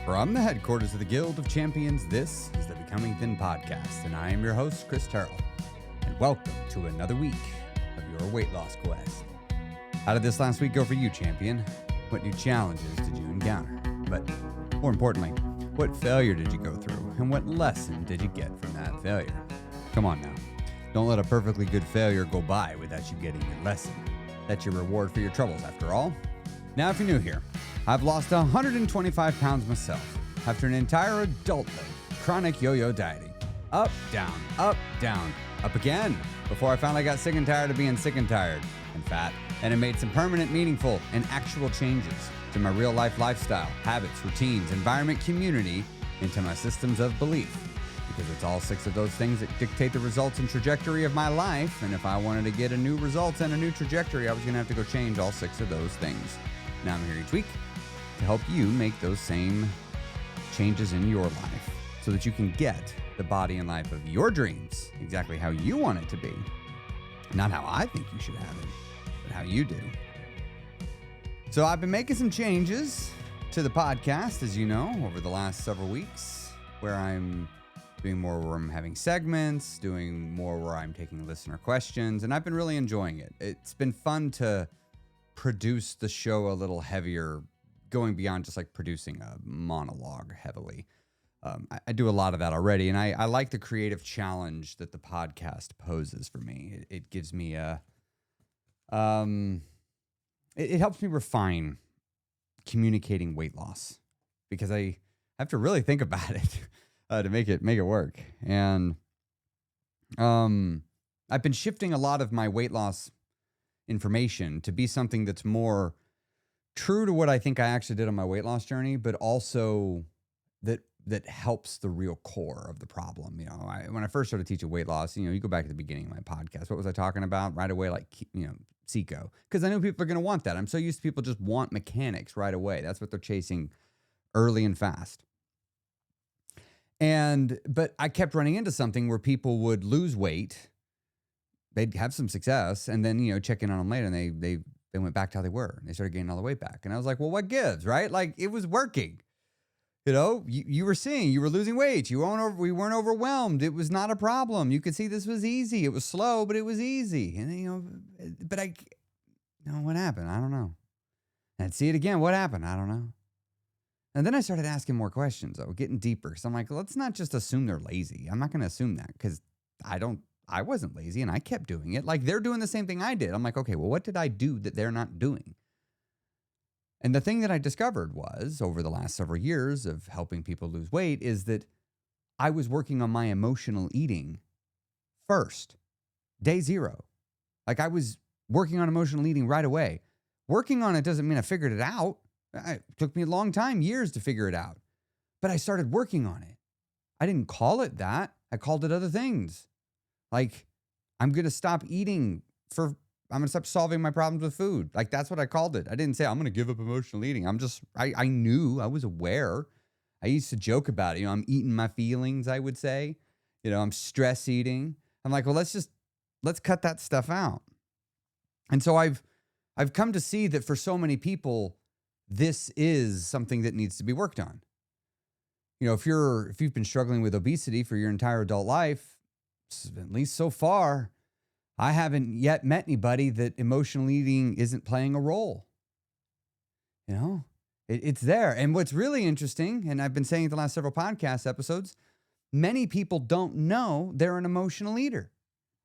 From the headquarters of the Guild of Champions, this is the Becoming Thin podcast, and I am your host, Chris Terrell. And welcome to another week of your weight loss quest. How did this last week go for you, champion? What new challenges did you encounter? But more importantly, what failure did you go through, and what lesson did you get from that failure? Come on now. Don't let a perfectly good failure go by without you getting your lesson. That's your reward for your troubles, after all. Now, if you're new here, I've lost 125 pounds myself after an entire adulthood chronic yo-yo dieting. Up, down, up again, before I finally got sick and tired of being sick and tired and fat, and it made some permanent, meaningful, and actual changes to my real-life lifestyle, habits, routines, environment, community, into my systems of belief. Because it's all 6 of those things that dictate the results and trajectory of my life, and if I wanted to get a new results and a new trajectory, I was going to have to go change all 6 of those things. Now I'm here each week to help you make those same changes in your life so that you can get the body and life of your dreams exactly how you want it to be. Not how I think you should have it, but how you do. So I've been making some changes to the podcast, as you know, over the last several weeks, where I'm doing more where I'm having segments, doing more where I'm taking listener questions, and I've been really enjoying it. It's been fun to produce the show a little heavier, going beyond just like producing a monologue heavily. I do a lot of that already, and I like the creative challenge that the podcast poses for me. It gives me a, it helps me refine communicating weight loss, because I have to really think about it to make it work. And I've been shifting a lot of my weight loss information to be something that's more true to what I think I actually did on my weight loss journey, but also that helps the real core of the problem. You know, when I first started teaching weight loss, you go back to the beginning of my podcast. What was I talking about? Right away, like, Seco. Because I knew people are going to want that. I'm so used to people just want mechanics right away. That's what they're chasing early and fast. But I kept running into something where people would lose weight, they'd have some success, and then, check in on them later, and they went back to how they were, and they started gaining all the weight back. And I was like, well, what gives, right? Like, it was working. You were seeing, you were losing weight. We weren't overwhelmed. It was not a problem. You could see this was easy. It was slow, but it was easy. And, what happened? I don't know. And I'd see it again. What happened? I don't know. And then I started asking more questions, though, getting deeper. Because I'm like, let's not just assume they're lazy. I'm not going to assume that, because I wasn't lazy, and I kept doing it. Like, they're doing the same thing I did. I'm like, okay, well, what did I do that they're not doing? And the thing that I discovered was, over the last several years of helping people lose weight, is that I was working on my emotional eating first, day 0. Like, I was working on emotional eating right away. Working on it doesn't mean I figured it out. It took me a long time, years to figure it out. But I started working on it. I didn't call it that. I called it other things. Like, I'm going to stop I'm going to stop solving my problems with food. Like, that's what I called it. I didn't say I'm going to give up emotional eating. I knew, I was aware. I used to joke about it. I'm eating my feelings, I would say. I'm stress eating. I'm like, well, let's cut that stuff out. And so I've come to see that for so many people, this is something that needs to be worked on. If you've been struggling with obesity for your entire adult life, at least so far, I haven't yet met anybody that emotional eating isn't playing a role. It's there. And what's really interesting, and I've been saying it the last several podcast episodes, many people don't know they're an emotional eater,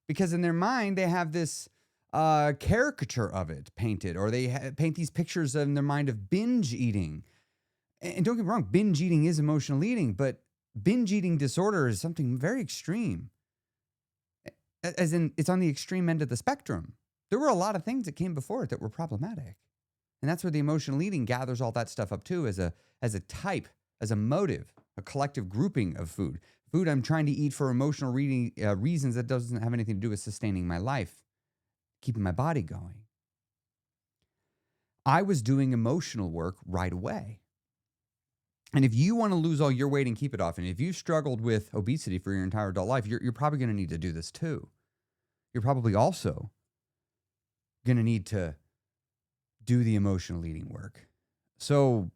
because in their mind, they have this caricature of it painted, or they paint these pictures in their mind of binge eating. And don't get me wrong, binge eating is emotional eating, but binge eating disorder is something very extreme. As in, it's on the extreme end of the spectrum. There were a lot of things that came before it that were problematic. And that's where the emotional eating gathers all that stuff up too, as a type, as a motive, a collective grouping of food. Food I'm trying to eat for emotional reasons that doesn't have anything to do with sustaining my life, keeping my body going. I was doing emotional work right away. And if you want to lose all your weight and keep it off, and if you've struggled with obesity for your entire adult life, you're probably going to need to do this too. You're probably also going to need to do the emotional eating work. So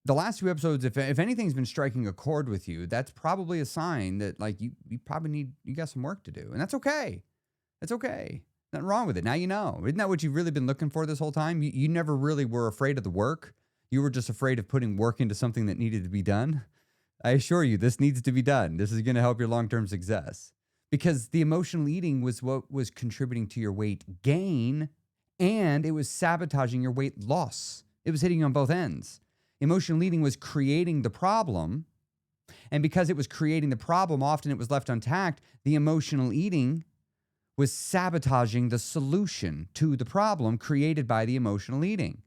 the last few episodes, if anything's been striking a chord with you, that's probably a sign that like you probably you got some work to do. And that's okay. That's okay. Nothing wrong with it. Now you know. Isn't that what you've really been looking for this whole time? You never really were afraid of the work. You were just afraid of putting work into something that needed to be done. I assure you, this needs to be done. This is going to help your long-term success. Because the emotional eating was what was contributing to your weight gain, and it was sabotaging your weight loss. It was hitting you on both ends. Emotional eating was creating the problem, and because it was creating the problem, often it was left untacked. The emotional eating was sabotaging the solution to the problem created by the emotional eating.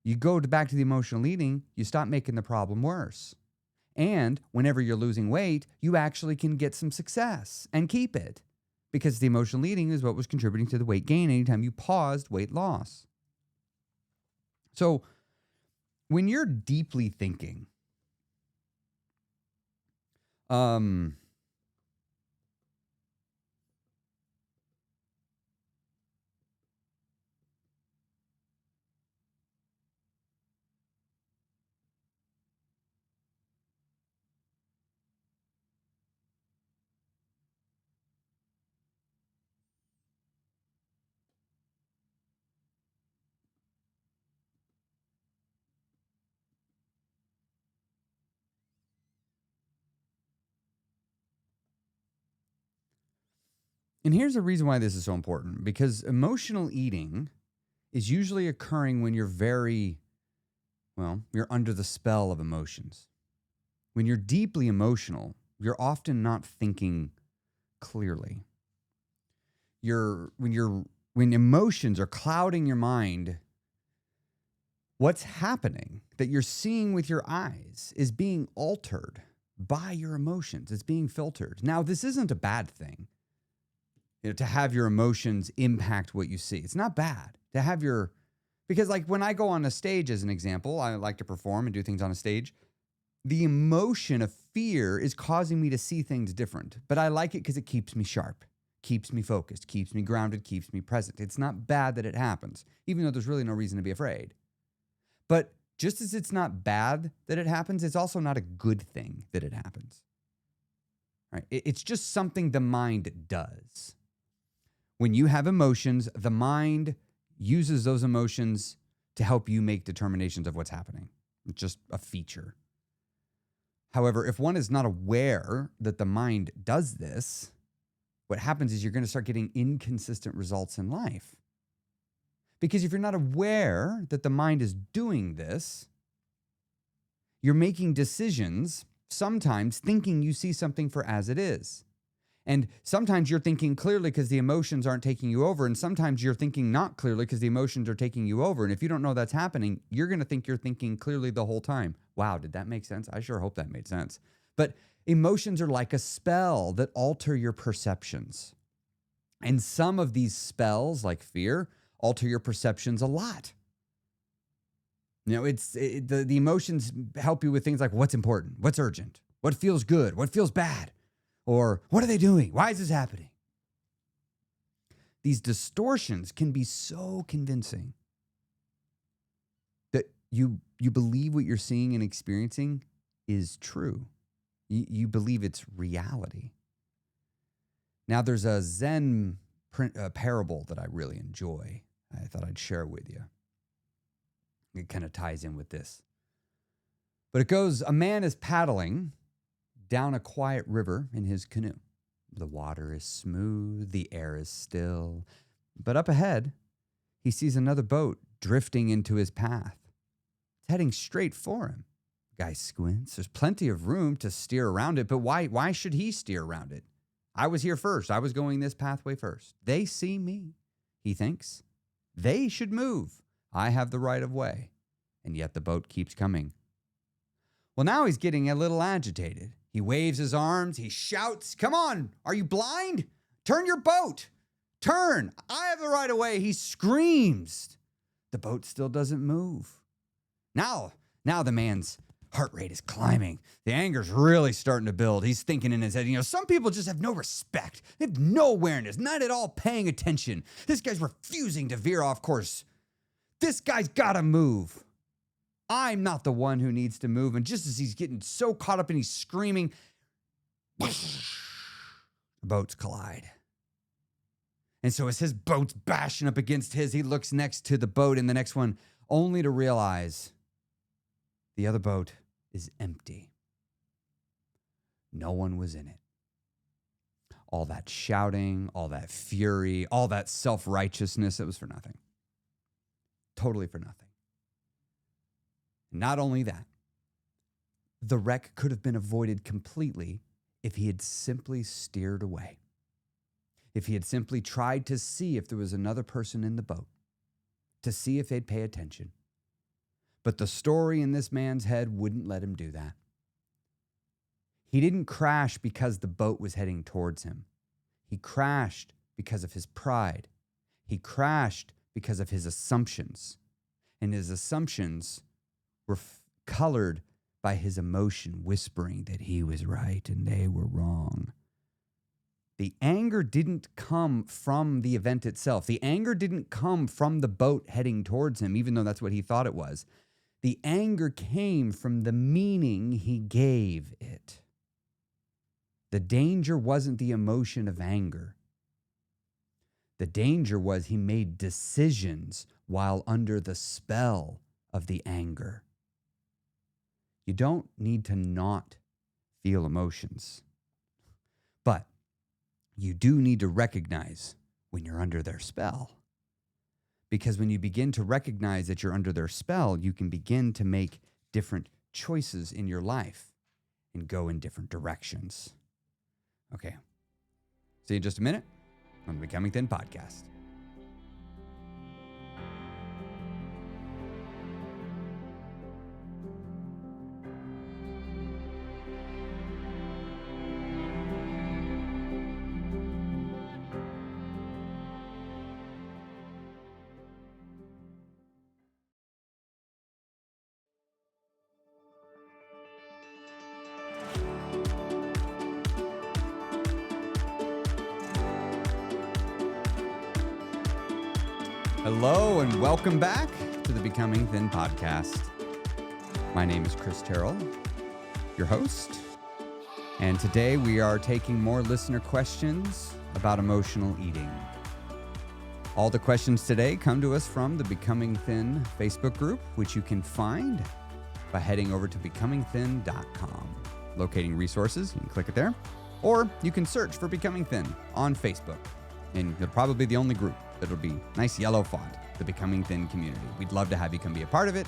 You go back to the emotional eating, you stop making the problem worse. And whenever you're losing weight, you actually can get some success and keep it, because the emotional eating is what was contributing to the weight gain anytime you paused weight loss. So when you're deeply thinking, and here's the reason why this is so important, because emotional eating is usually occurring when you're you're under the spell of emotions. When you're deeply emotional, you're often not thinking clearly. When emotions are clouding your mind, what's happening that you're seeing with your eyes is being altered by your emotions. It's being filtered. Now, this isn't a bad thing. To have your emotions impact what you see. It's not bad to have because like when I go on a stage, as an example, I like to perform and do things on a stage. The emotion of fear is causing me to see things different, but I like it because it keeps me sharp, keeps me focused, keeps me grounded, keeps me present. It's not bad that it happens, even though there's really no reason to be afraid. But just as it's not bad that it happens, it's also not a good thing that it happens. Right? It's just something the mind does. When you have emotions, the mind uses those emotions to help you make determinations of what's happening. It's just a feature. However, if one is not aware that the mind does this, what happens is you're going to start getting inconsistent results in life. Because if you're not aware that the mind is doing this, you're making decisions, sometimes thinking you see something for as it is. And sometimes you're thinking clearly because the emotions aren't taking you over. And sometimes you're thinking not clearly because the emotions are taking you over. And if you don't know that's happening, you're going to think you're thinking clearly the whole time. Wow, did that make sense? I sure hope that made sense. But emotions are like a spell that alter your perceptions. And some of these spells, like fear, alter your perceptions a lot. The emotions help you with things like what's important, what's urgent, what feels good, what feels bad. Or what are they doing? Why is this happening? These distortions can be so convincing that you believe what you're seeing and experiencing is true. You believe it's reality. Now, there's a Zen parable that I really enjoy. I thought I'd share it with you. It kind of ties in with this. But it goes, a man is paddling down a quiet river in his canoe. The water is smooth, the air is still, but up ahead, he sees another boat drifting into his path. It's heading straight for him. Guy squints. There's plenty of room to steer around it, but why should he steer around it? I was here first. I was going this pathway first. They see me, he thinks. They should move. I have the right of way. And yet the boat keeps coming. Well, now he's getting a little agitated. He waves his arms. He shouts, "Come on, are you blind? Turn your boat. Turn. I have the right of way." He screams. The boat still doesn't move. Now the man's heart rate is climbing. The anger's really starting to build. He's thinking in his head, some people just have no respect. They have no awareness, not at all paying attention. This guy's refusing to veer off course. This guy's got to move. I'm not the one who needs to move. And just as he's getting so caught up and he's screaming, boats collide. And so as his boat's bashing up against his, he looks next to the boat in the next one, only to realize the other boat is empty. No one was in it. All that shouting, all that fury, all that self-righteousness, it was for nothing. Totally for nothing. Not only that, the wreck could have been avoided completely if he had simply steered away. If he had simply tried to see if there was another person in the boat, to see if they'd pay attention. But the story in this man's head wouldn't let him do that. He didn't crash because the boat was heading towards him. He crashed because of his pride. He crashed because of his assumptions. And his assumptions were colored by his emotion whispering that he was right and they were wrong. The anger didn't come from the event itself. The anger didn't come from the boat heading towards him, even though that's what he thought it was. The anger came from the meaning he gave it. The danger wasn't the emotion of anger. The danger was he made decisions while under the spell of the anger. You don't need to not feel emotions, but you do need to recognize when you're under their spell. Because when you begin to recognize that you're under their spell, you can begin to make different choices in your life and go in different directions. Okay. See you in just a minute on the Becoming Thin podcast. Hello and welcome back to the Becoming Thin podcast. My name is Chris Terrell, your host, and today we are taking more listener questions about emotional eating. All the questions today come to us from the Becoming Thin Facebook group, which you can find by heading over to becomingthin.com. Locating resources, you can click it there, or you can search for Becoming Thin on Facebook, and you'll probably be the only group. It'll be nice yellow font, the Becoming Thin community. We'd love to have you come be a part of it.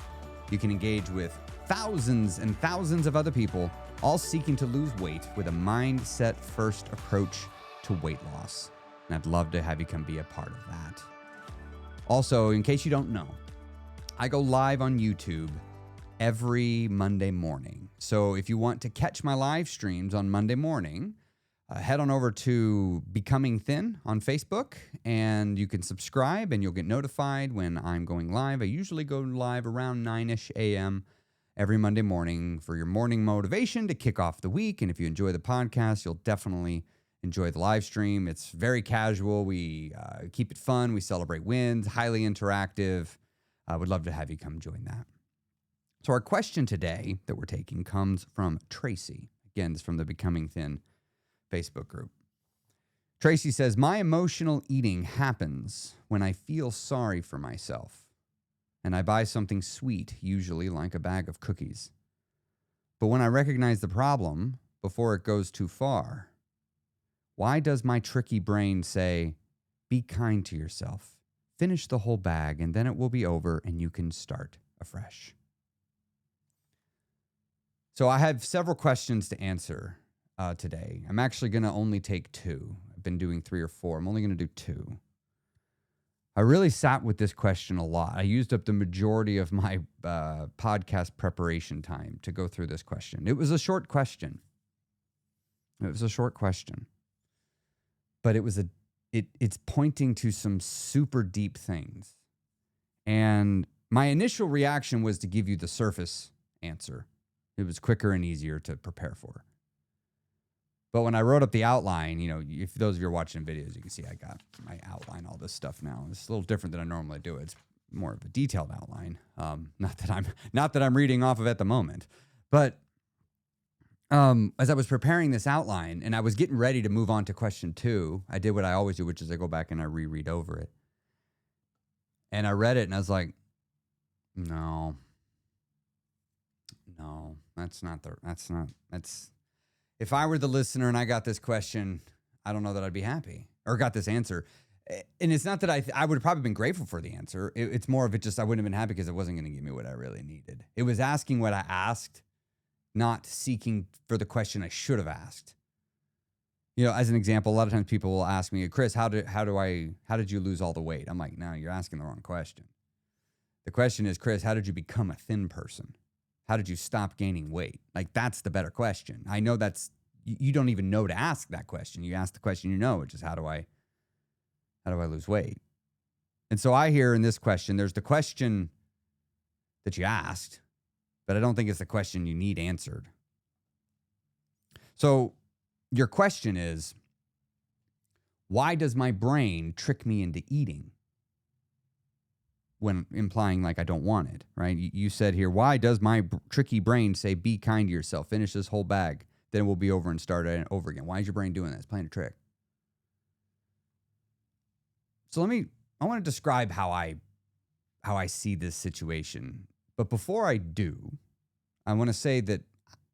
You can engage with thousands and thousands of other people, all seeking to lose weight with a mindset-first approach to weight loss. And I'd love to have you come be a part of that. Also, in case you don't know, I go live on YouTube every Monday morning. So if you want to catch my live streams on Monday morning, head on over to Becoming Thin on Facebook, and you can subscribe, and you'll get notified when I'm going live. I usually go live around 9-ish a.m. every Monday morning for your morning motivation to kick off the week. And if you enjoy the podcast, you'll definitely enjoy the live stream. It's very casual. We keep it fun. We celebrate wins, highly interactive. I would love to have you come join that. So our question today that we're taking comes from Tracy. Again, it's from the Becoming Thin Facebook group. Tracy says, my emotional eating happens when I feel sorry for myself and I buy something sweet, usually like a bag of cookies. But when I recognize the problem before it goes too far, why does my tricky brain say, be kind to yourself, finish the whole bag, and then it will be over and you can start afresh? So I have several questions to answer today. I'm actually going to only take two. I've been doing 3 or 4. I'm only going to do 2. I really sat with this question a lot. I used up the majority of my podcast preparation time to go through this question. It was a short question. But it's pointing to some super deep things. And my initial reaction was to give you the surface answer. It was quicker and easier to prepare for. But when I wrote up the outline, if those of you are watching videos, you can see I got my outline, all this stuff now. It's a little different than I normally do. It's more of a detailed outline. Not that I'm reading off of at the moment, but as I was preparing this outline and I was getting ready to move on to question 2, I did what I always do, which is I go back and I reread over it. And I read it and I was like, no, if I were the listener and I got this question, I don't know that I'd be happy or got this answer. And it's not that I would have probably been grateful for the answer. It's more of it just, I wouldn't have been happy because it wasn't going to give me what I really needed. It was asking what I asked, not seeking for the question I should have asked. You know, as an example, a lot of times people will ask me, Chris, how did you lose all the weight? I'm like, no, you're asking the wrong question. The question is, Chris, how did you become a thin person? How did you stop gaining weight? Like, that's the better question. I know you don't even know to ask that question. You ask the question you know, which is how do I lose weight? And so I hear in this question, there's the question that you asked, but I don't think it's the question you need answered. So your question is, why does my brain trick me into eating? When implying like I don't want it, right? You said here, why does my tricky brain say, be kind to yourself, finish this whole bag, then we'll be over and start it over again? Why is your brain doing that? It's playing a trick. So I want to describe how I see this situation. But before I do, I want to say that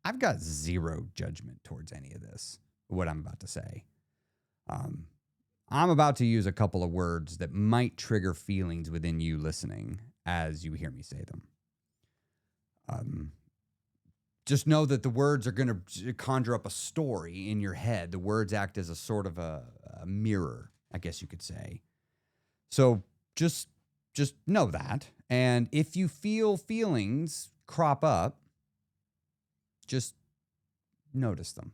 I've got zero judgment towards any of this, what I'm about to say. I'm about to use a couple of words that might trigger feelings within you listening as you hear me say them. Just know that the words are going to conjure up a story in your head. The words act as a sort of a mirror, I guess you could say. So just know that. And if you feel feelings crop up, just notice them.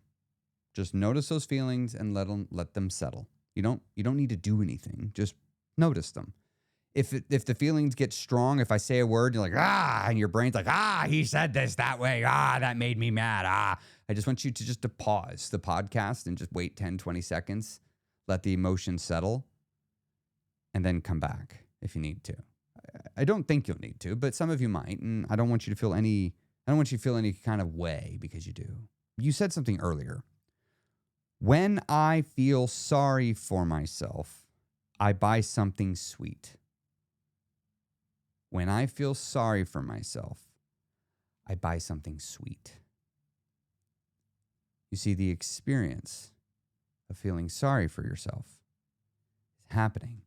Just notice those feelings and let them settle. You don't need to do anything. Just notice them. If the feelings get strong, if I say a word, you're like, and your brain's like, he said this that way. That made me mad. I just want you to pause the podcast and just wait 10, 20 seconds, let the emotion settle, and then come back if you need to. I don't think you'll need to, but some of you might, and I don't want you to feel any kind of way because you do. You said something earlier. When I feel sorry for myself, I buy something sweet. When I feel sorry for myself, I buy something sweet. You see, the experience of feeling sorry for yourself is happening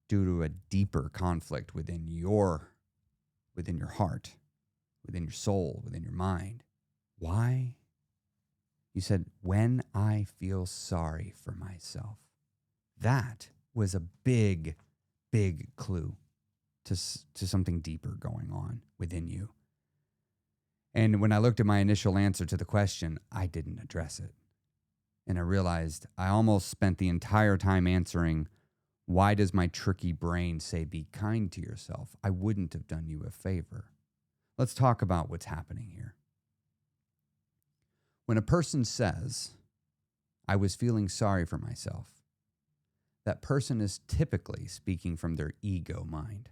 due to a deeper conflict within your heart, within your soul, within your mind. Why? You said, when I feel sorry for myself. That was a big, big clue to something deeper going on within you. And when I looked at my initial answer to the question, I didn't address it. And I realized I almost spent the entire time answering, why does my tricky brain say be kind to yourself? I wouldn't have done you a favor. Let's talk about what's happening here. When a person says, I was feeling sorry for myself, that person is typically speaking from their ego mind.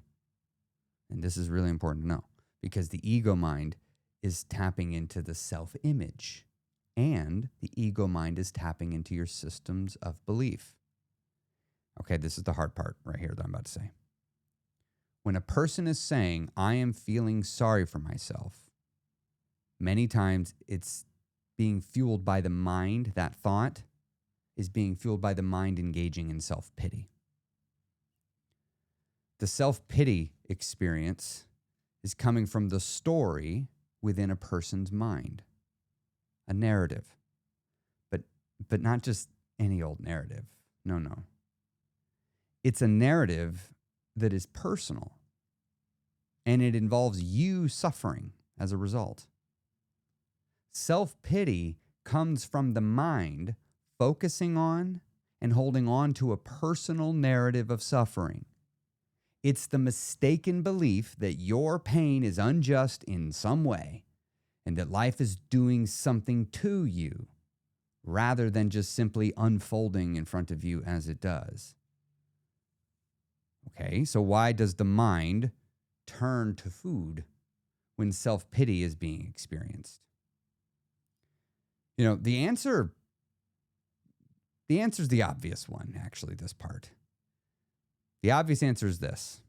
And this is really important to know because the ego mind is tapping into the self-image and the ego mind is tapping into your systems of belief. Okay, this is the hard part right here that I'm about to say. When a person is saying, I am feeling sorry for myself, many times it's being fueled by the mind. That thought is being fueled by the mind engaging in self-pity. The self-pity experience is coming from the story within a person's mind, a narrative, but not just any old narrative. No. It's a narrative that is personal, and it involves you suffering as a result. Self-pity comes from the mind focusing on and holding on to a personal narrative of suffering. It's the mistaken belief that your pain is unjust in some way and that life is doing something to you rather than just simply unfolding in front of you as it does. Okay, so why does the mind turn to food when self-pity is being experienced? You know, the answer is the obvious one, actually, this part. The obvious answer is this.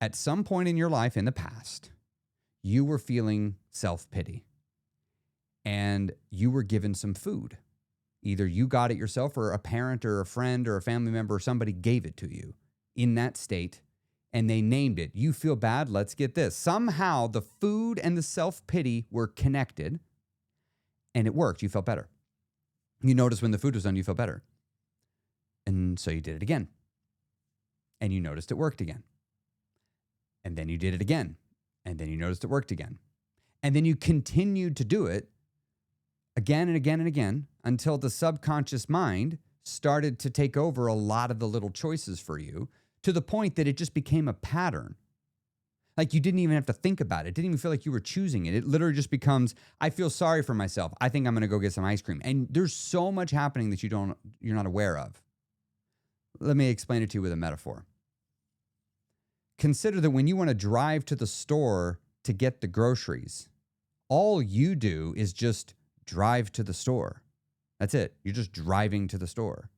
At some point in your life in the past, you were feeling self-pity and you were given some food. Either you got it yourself or a parent or a friend or a family member or somebody gave it to you in that state and they named it. You feel bad, let's get this. Somehow the food and the self-pity were connected and it worked. You felt better. You noticed when the food was done, you felt better. And so you did it again. And you noticed it worked again. And then you did it again. And then you noticed it worked again. And then you continued to do it again and again and again until the subconscious mind started to take over a lot of the little choices for you to the point that it just became a pattern. Like you didn't even have to think about it. It didn't even feel like you were choosing it. It literally just becomes, I feel sorry for myself. I think I'm going to go get some ice cream. And there's so much happening that you're not aware of. Let me explain it to you with a metaphor. Consider that when you want to drive to the store to get the groceries, all you do is just drive to the store. That's it. You're just driving to the store.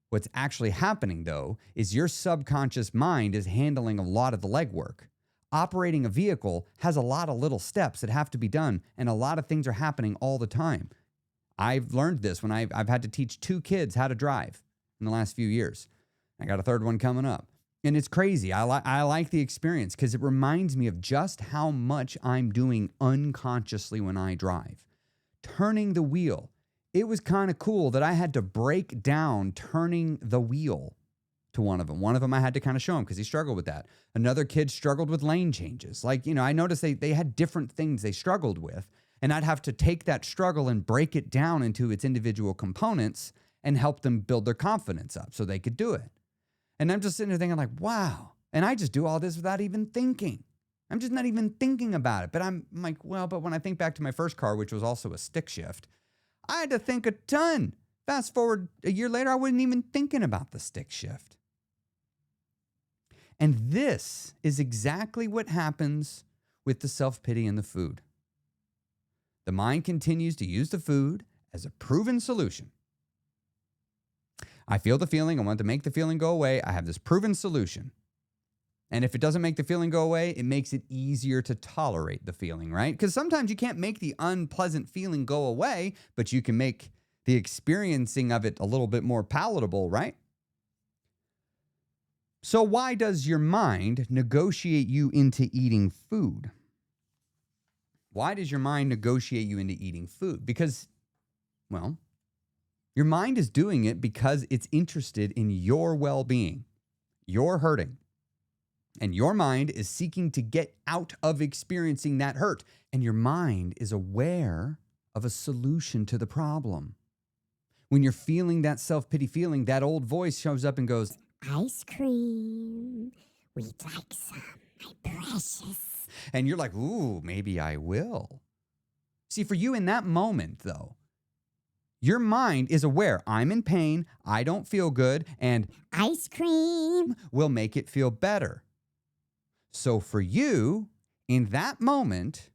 What's actually happening, though, is your subconscious mind is handling a lot of the legwork. Operating a vehicle has a lot of little steps that have to be done, and a lot of things are happening all the time. I've learned this when I've had to teach 2 kids how to drive in the last few years. I got a 3rd one coming up. And it's crazy. I like the experience because it reminds me of just how much I'm doing unconsciously when I drive. Turning the wheel. It was kind of cool that I had to break down turning the wheel to one of them. One of them I had to kind of show him because he struggled with that. Another kid struggled with lane changes. Like, I noticed they had different things they struggled with. And I'd have to take that struggle and break it down into its individual components and help them build their confidence up so they could do it. And I'm just sitting there thinking like, wow. And I just do all this without even thinking. I'm just not even thinking about it. But I'm like, well, but when I think back to my first car, which was also a stick shift, I had to think a ton. Fast forward a year later, I wasn't even thinking about the stick shift. And this is exactly what happens with the self-pity and the food. The mind continues to use the food as a proven solution. I feel the feeling. I want to make the feeling go away. I have this proven solution. And if it doesn't make the feeling go away, it makes it easier to tolerate the feeling, right? Because sometimes you can't make the unpleasant feeling go away, but you can make the experiencing of it a little bit more palatable, right? So why does your mind negotiate you into eating food? Why does your mind negotiate you into eating food? Because, well, your mind is doing it because it's interested in your well-being. You're hurting. And your mind is seeking to get out of experiencing that hurt. And your mind is aware of a solution to the problem. When you're feeling that self-pity feeling, that old voice shows up and goes, ice cream. We'd like some, my precious. And you're like, ooh, maybe I will. See, for you in that moment, though, your mind is aware, I'm in pain, I don't feel good, and ice cream will make it feel better. So for you, in that moment,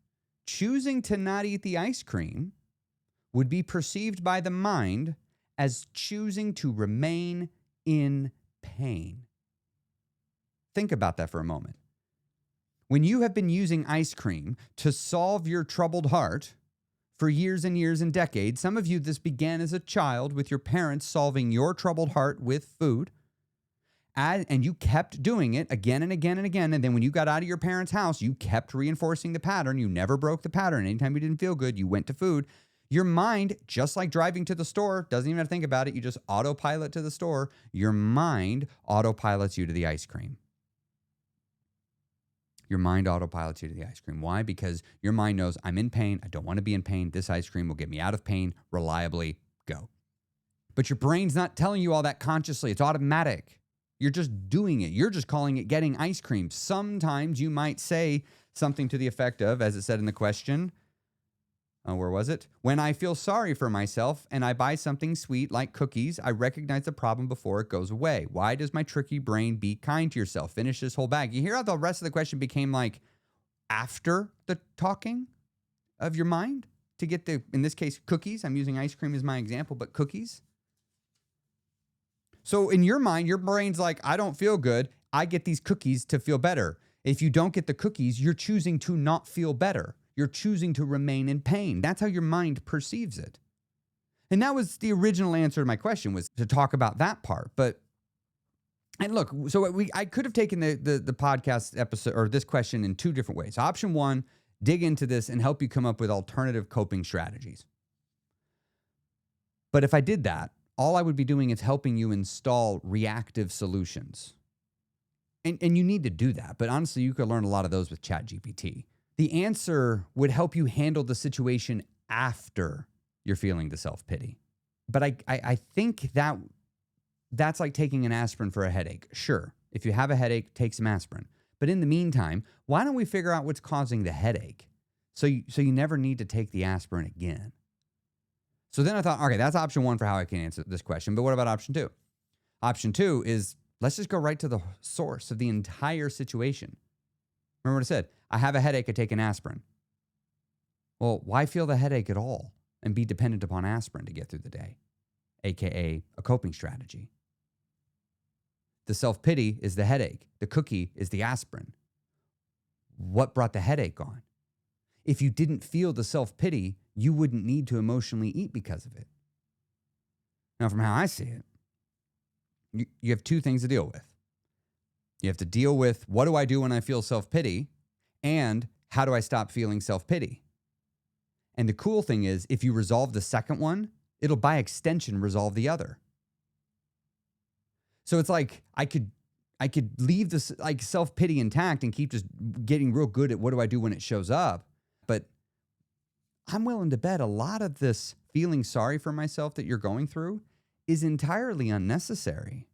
choosing to not eat the ice cream would be perceived by the mind as choosing to remain in pain. Think about that for a moment. When you have been using ice cream to solve your troubled heart for years and years and decades, some of you, this began as a child with your parents solving your troubled heart with food, and you kept doing it again and again and again. And then when you got out of your parents' house, you kept reinforcing the pattern. You never broke the pattern. Anytime you didn't feel good, you went to food. Your mind, just like driving to the store, doesn't even have to think about it. You just autopilot to the store. Your mind autopilots you to the ice cream. Your mind autopilots you to the ice cream. Why? Because your mind knows I'm in pain. I don't want to be in pain. This ice cream will get me out of pain reliably. Go. But your brain's not telling you all that consciously. It's automatic. You're just doing it. You're just calling it getting ice cream. Sometimes you might say something to the effect of, as it said in the question, Where was it? When I feel sorry for myself and I buy something sweet like cookies, I recognize the problem before it goes away. Why does my tricky brain be kind to yourself? Finish this whole bag. You hear how the rest of the question became like after the talking of your mind to get the, in this case, cookies. I'm using ice cream as my example, but cookies. So in your mind, your brain's like, I don't feel good. I get these cookies to feel better. If you don't get the cookies, you're choosing to not feel better. You're choosing to remain in pain. That's how your mind perceives it. And that was the original answer to my question, was to talk about that part. But, and look, so I could have taken the podcast episode or this question in two different ways. Option one, dig into this and help you come up with alternative coping strategies. But if I did that, all I would be doing is helping you install reactive solutions. And you need to do that. But honestly, you could learn a lot of those with ChatGPT. The answer would help you handle the situation after you're feeling the self-pity. But I think that's like taking an aspirin for a headache. Sure, if you have a headache, take some aspirin. But in the meantime, why don't we figure out what's causing the headache so you never need to take the aspirin again? So then I thought, okay, that's option one for how I can answer this question. But what about option two? Option two is, let's just go right to the source of the entire situation. Remember what I said? I have a headache, I take an aspirin. Well, why feel the headache at all and be dependent upon aspirin to get through the day? AKA a coping strategy. The self-pity is the headache. The cookie is the aspirin. What brought the headache on? If you didn't feel the self-pity, you wouldn't need to emotionally eat because of it. Now, from how I see it, you have two things to deal with. You have to deal with, what do I do when I feel self-pity? And how do I stop feeling self-pity? And the cool thing is, if you resolve the second one, it'll by extension resolve the other. So it's like I could leave this like self-pity intact and keep just getting real good at what do I do when it shows up. But I'm willing to bet a lot of this feeling sorry for myself that you're going through is entirely unnecessary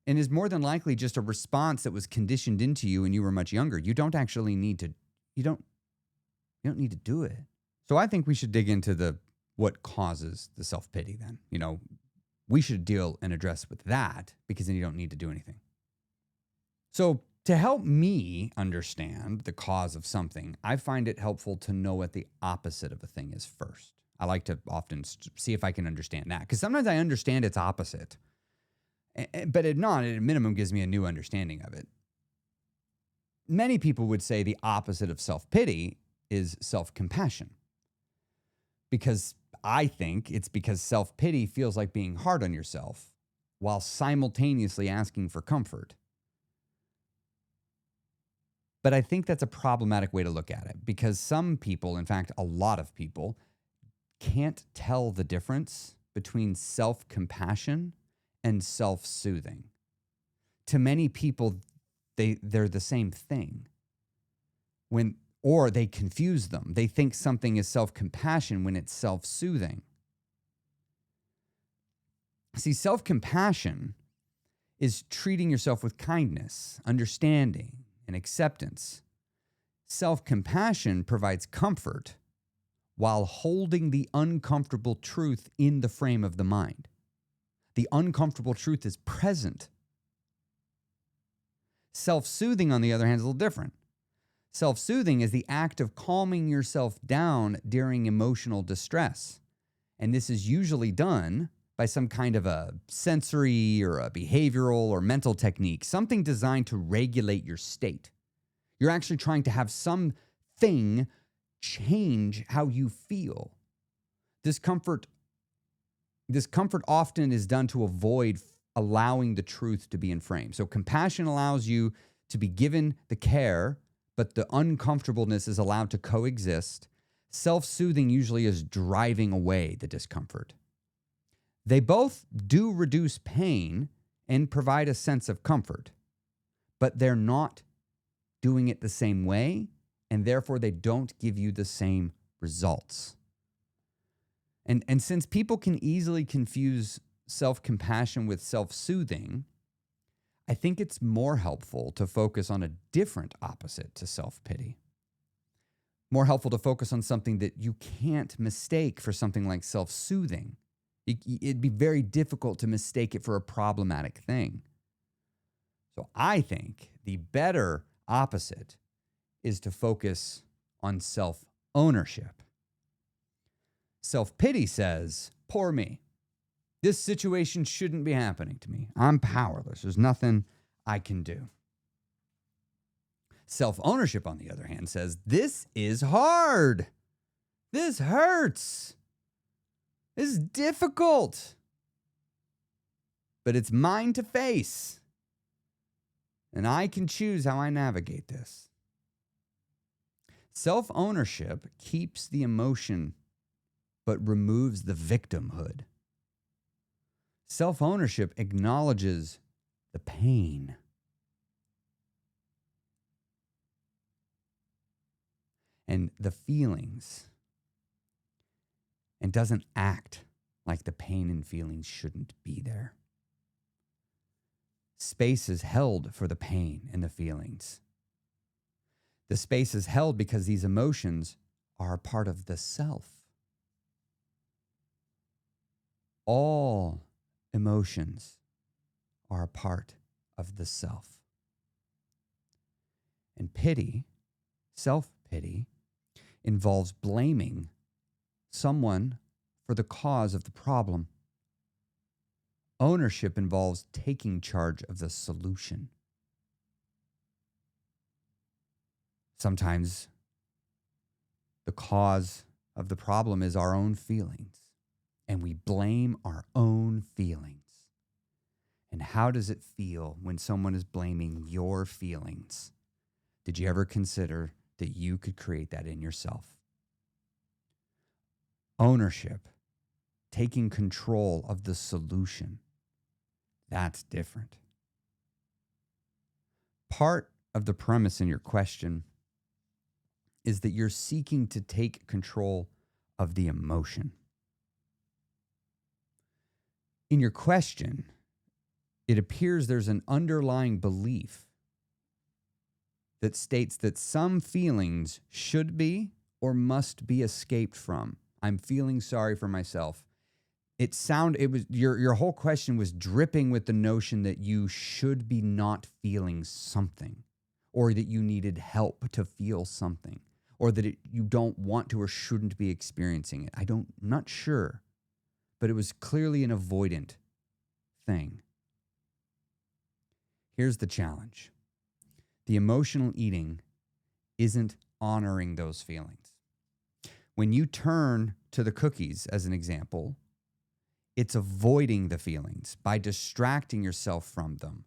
and is more than likely just a response that was conditioned into you when you were much younger. You don't actually need to, you don't need to do it. So I think we should dig into what causes the self-pity then. We should deal and address with that, because then you don't need to do anything. So to help me understand the cause of something, I find it helpful to know what the opposite of a thing is first. I like to often see if I can understand that, because sometimes I understand its opposite, but at a minimum gives me a new understanding of it. Many people would say the opposite of self-pity is self-compassion, because I think it's because self-pity feels like being hard on yourself while simultaneously asking for comfort. But I think that's a problematic way to look at it, because some people, in fact, a lot of people, can't tell the difference between self-compassion and self-soothing. To many people, they're the same thing. Or they confuse them. They think something is self-compassion when it's self-soothing. See, self-compassion is treating yourself with kindness, understanding, and acceptance. Self-compassion provides comfort while holding the uncomfortable truth in the frame of the mind. The uncomfortable truth is present. Self-soothing, on the other hand, is a little different. Self-soothing is the act of calming yourself down during emotional distress. And this is usually done by some kind of a sensory or a behavioral or mental technique, something designed to regulate your state. You're actually trying to have something change how you feel. This comfort often is done to avoid allowing the truth to be in frame. So compassion allows you to be given the care, but the uncomfortableness is allowed to coexist. Self-soothing usually is driving away the discomfort. They both do reduce pain and provide a sense of comfort, but they're not doing it the same way, and therefore they don't give you the same results. And since people can easily confuse self-compassion with self-soothing, I think it's more helpful to focus on a different opposite to self-pity. More helpful to focus on something that you can't mistake for something like self-soothing. It'd be very difficult to mistake it for a problematic thing. So I think the better opposite is to focus on self-ownership. Self-pity says, poor me. This situation shouldn't be happening to me. I'm powerless. There's nothing I can do. Self-ownership, on the other hand, says, this is hard. This hurts. This is difficult. But it's mine to face. And I can choose how I navigate this. Self-ownership keeps the emotion, but removes the victimhood. Self-ownership acknowledges the pain. And the feelings. And doesn't act like the pain and feelings shouldn't be there. Space is held for the pain and the feelings. The space is held because these emotions are a part of the self. All emotions are a part of the self. And pity, self-pity, involves blaming someone for the cause of the problem. Ownership involves taking charge of the solution. Sometimes the cause of the problem is our own feelings, and we blame our own feelings. And how does it feel when someone is blaming your feelings? Did you ever consider that you could create that in yourself? Ownership, taking control of the solution, that's different. Part of the premise in your question is that you're seeking to take control of the emotion. In your question, it appears there's an underlying belief that states that some feelings should be or must be escaped from. I'm feeling sorry for myself. Your whole question was dripping with the notion that you should be not feeling something, or that you needed help to feel something, or that you don't want to or shouldn't be experiencing it. I'm not sure, but it was clearly an avoidant thing. Here's the challenge. The emotional eating isn't honoring those feelings. When you turn to the cookies as an example, it's avoiding the feelings by distracting yourself from them.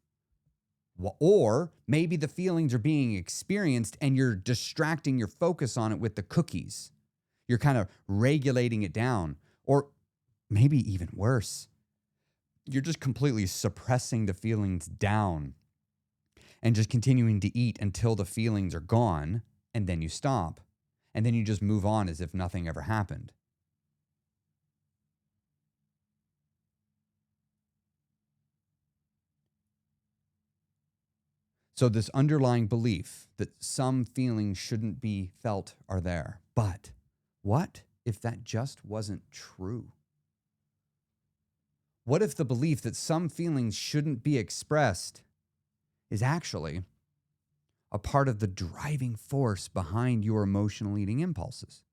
Or maybe the feelings are being experienced and you're distracting your focus on it with the cookies. You're kind of regulating it down. Or maybe even worse, you're just completely suppressing the feelings down and just continuing to eat until the feelings are gone, and then you stop. And then you just move on as if nothing ever happened. So this underlying belief that some feelings shouldn't be felt are there. But what if that just wasn't true? What if the belief that some feelings shouldn't be expressed is actually a part of the driving force behind your emotional eating impulses?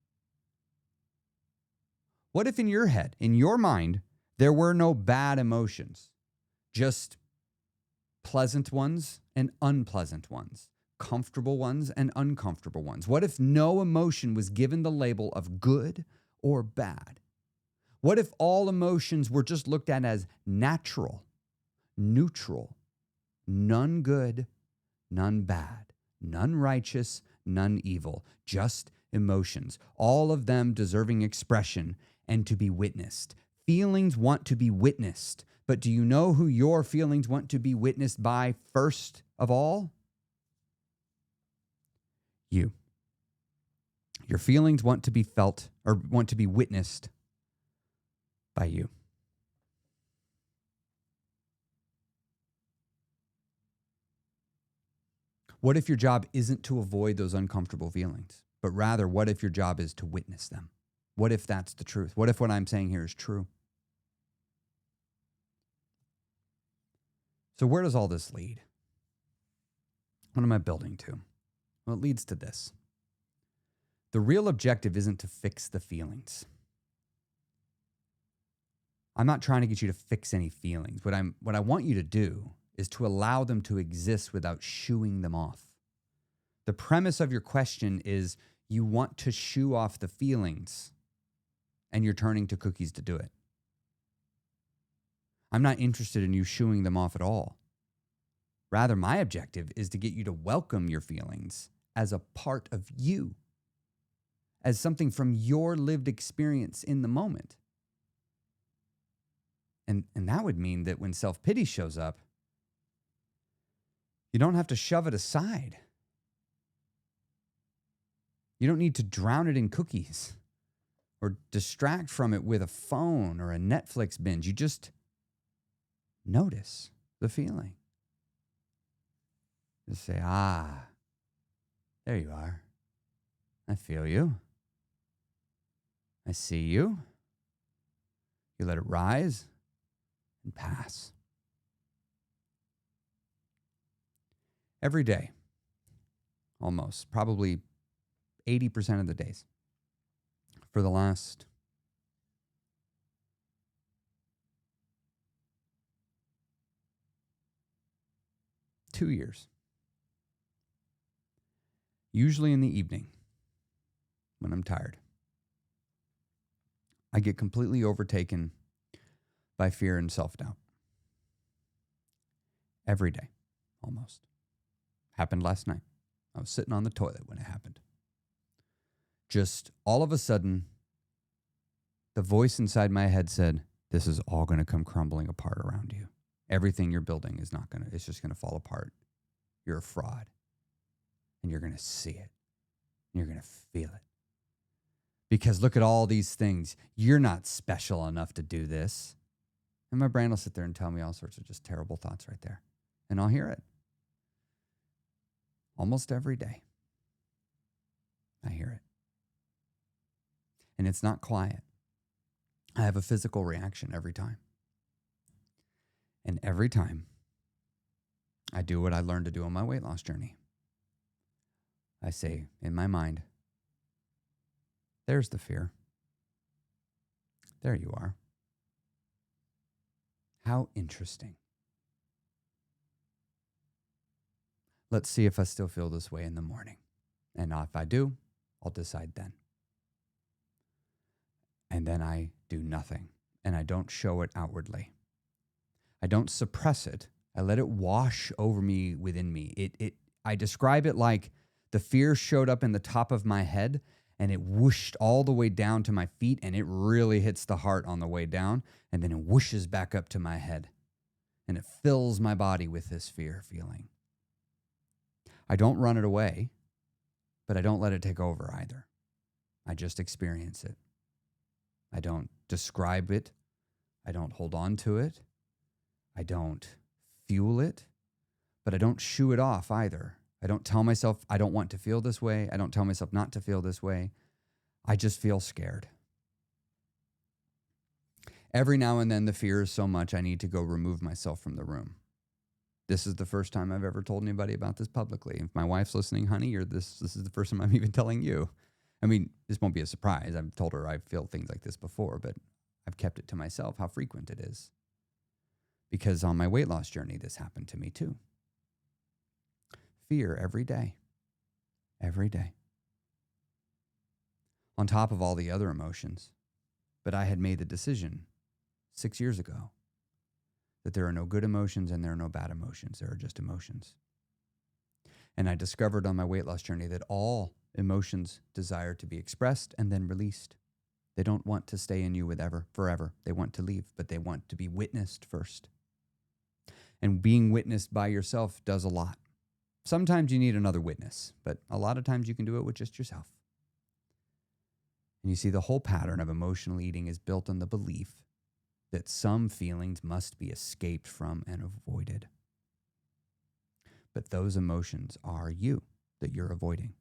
What if in your head, in your mind, there were no bad emotions, just pleasant ones and unpleasant ones, comfortable ones and uncomfortable ones? What if no emotion was given the label of good or bad? What if all emotions were just looked at as natural, neutral, none good, none bad, none righteous, none evil, just emotions, all of them deserving expression and to be witnessed? Feelings want to be witnessed, but do you know who your feelings want to be witnessed by first of all? You. Your feelings want to be felt or want to be witnessed by you. What if your job isn't to avoid those uncomfortable feelings, but rather, what if your job is to witness them? What if that's the truth? What if what I'm saying here is true? So where does all this lead? What am I building to? Well, it leads to this. The real objective isn't to fix the feelings. I'm not trying to get you to fix any feelings. What I want you to do is to allow them to exist without shooing them off. The premise of your question is you want to shoo off the feelings, and you're turning to cookies to do it. I'm not interested in you shooing them off at all. Rather, my objective is to get you to welcome your feelings as a part of you, as something from your lived experience in the moment. And that would mean that when self-pity shows up, you don't have to shove it aside. You don't need to drown it in cookies or distract from it with a phone or a Netflix binge. You just notice the feeling. Just say, there you are. I feel you. I see you. You let it rise and pass. Every day, almost, probably 80% of the days, for the last 2 years, usually in the evening when I'm tired, I get completely overtaken by fear and self-doubt. Every day, almost. Happened last night. I was sitting on the toilet when it happened. Just all of a sudden, the voice inside my head said, this is all going to come crumbling apart around you. Everything you're building it's just going to fall apart. You're a fraud. And you're going to see it. And you're going to feel it. Because look at all these things. You're not special enough to do this. And my brain will sit there and tell me all sorts of just terrible thoughts right there. And I'll hear it. Almost every day. I hear it. And it's not quiet. I have a physical reaction every time. And every time, I do what I learned to do on my weight loss journey. I say in my mind, there's the fear. There you are. How interesting. Let's see if I still feel this way in the morning. And if I do, I'll decide then. And then I do nothing. And I don't show it outwardly. I don't suppress it. I let it wash over me within me. I describe it like the fear showed up in the top of my head and it whooshed all the way down to my feet, and it really hits the heart on the way down, and then it whooshes back up to my head. And it fills my body with this fear feeling. I don't run it away, but I don't let it take over either. I just experience it. I don't describe it. I don't hold on to it. I don't fuel it, but I don't shoo it off either. I don't tell myself I don't want to feel this way. I don't tell myself not to feel this way. I just feel scared. Every now and then the fear is so much I need to go remove myself from the room. This is the first time I've ever told anybody about this publicly. If my wife's listening, honey, this is the first time I'm even telling you. I mean, this won't be a surprise. I've told her I feel things like this before, but I've kept it to myself how frequent it is. Because on my weight loss journey, this happened to me too. Fear every day. Every day. On top of all the other emotions. But I had made the decision 6 years ago that there are no good emotions and there are no bad emotions. There are just emotions. And I discovered on my weight loss journey that all emotions desire to be expressed and then released. They don't want to stay in you forever. They want to leave, but they want to be witnessed first. And being witnessed by yourself does a lot. Sometimes you need another witness, but a lot of times you can do it with just yourself. And you see, the whole pattern of emotional eating is built on the belief that some feelings must be escaped from and avoided. But those emotions are you that you're avoiding.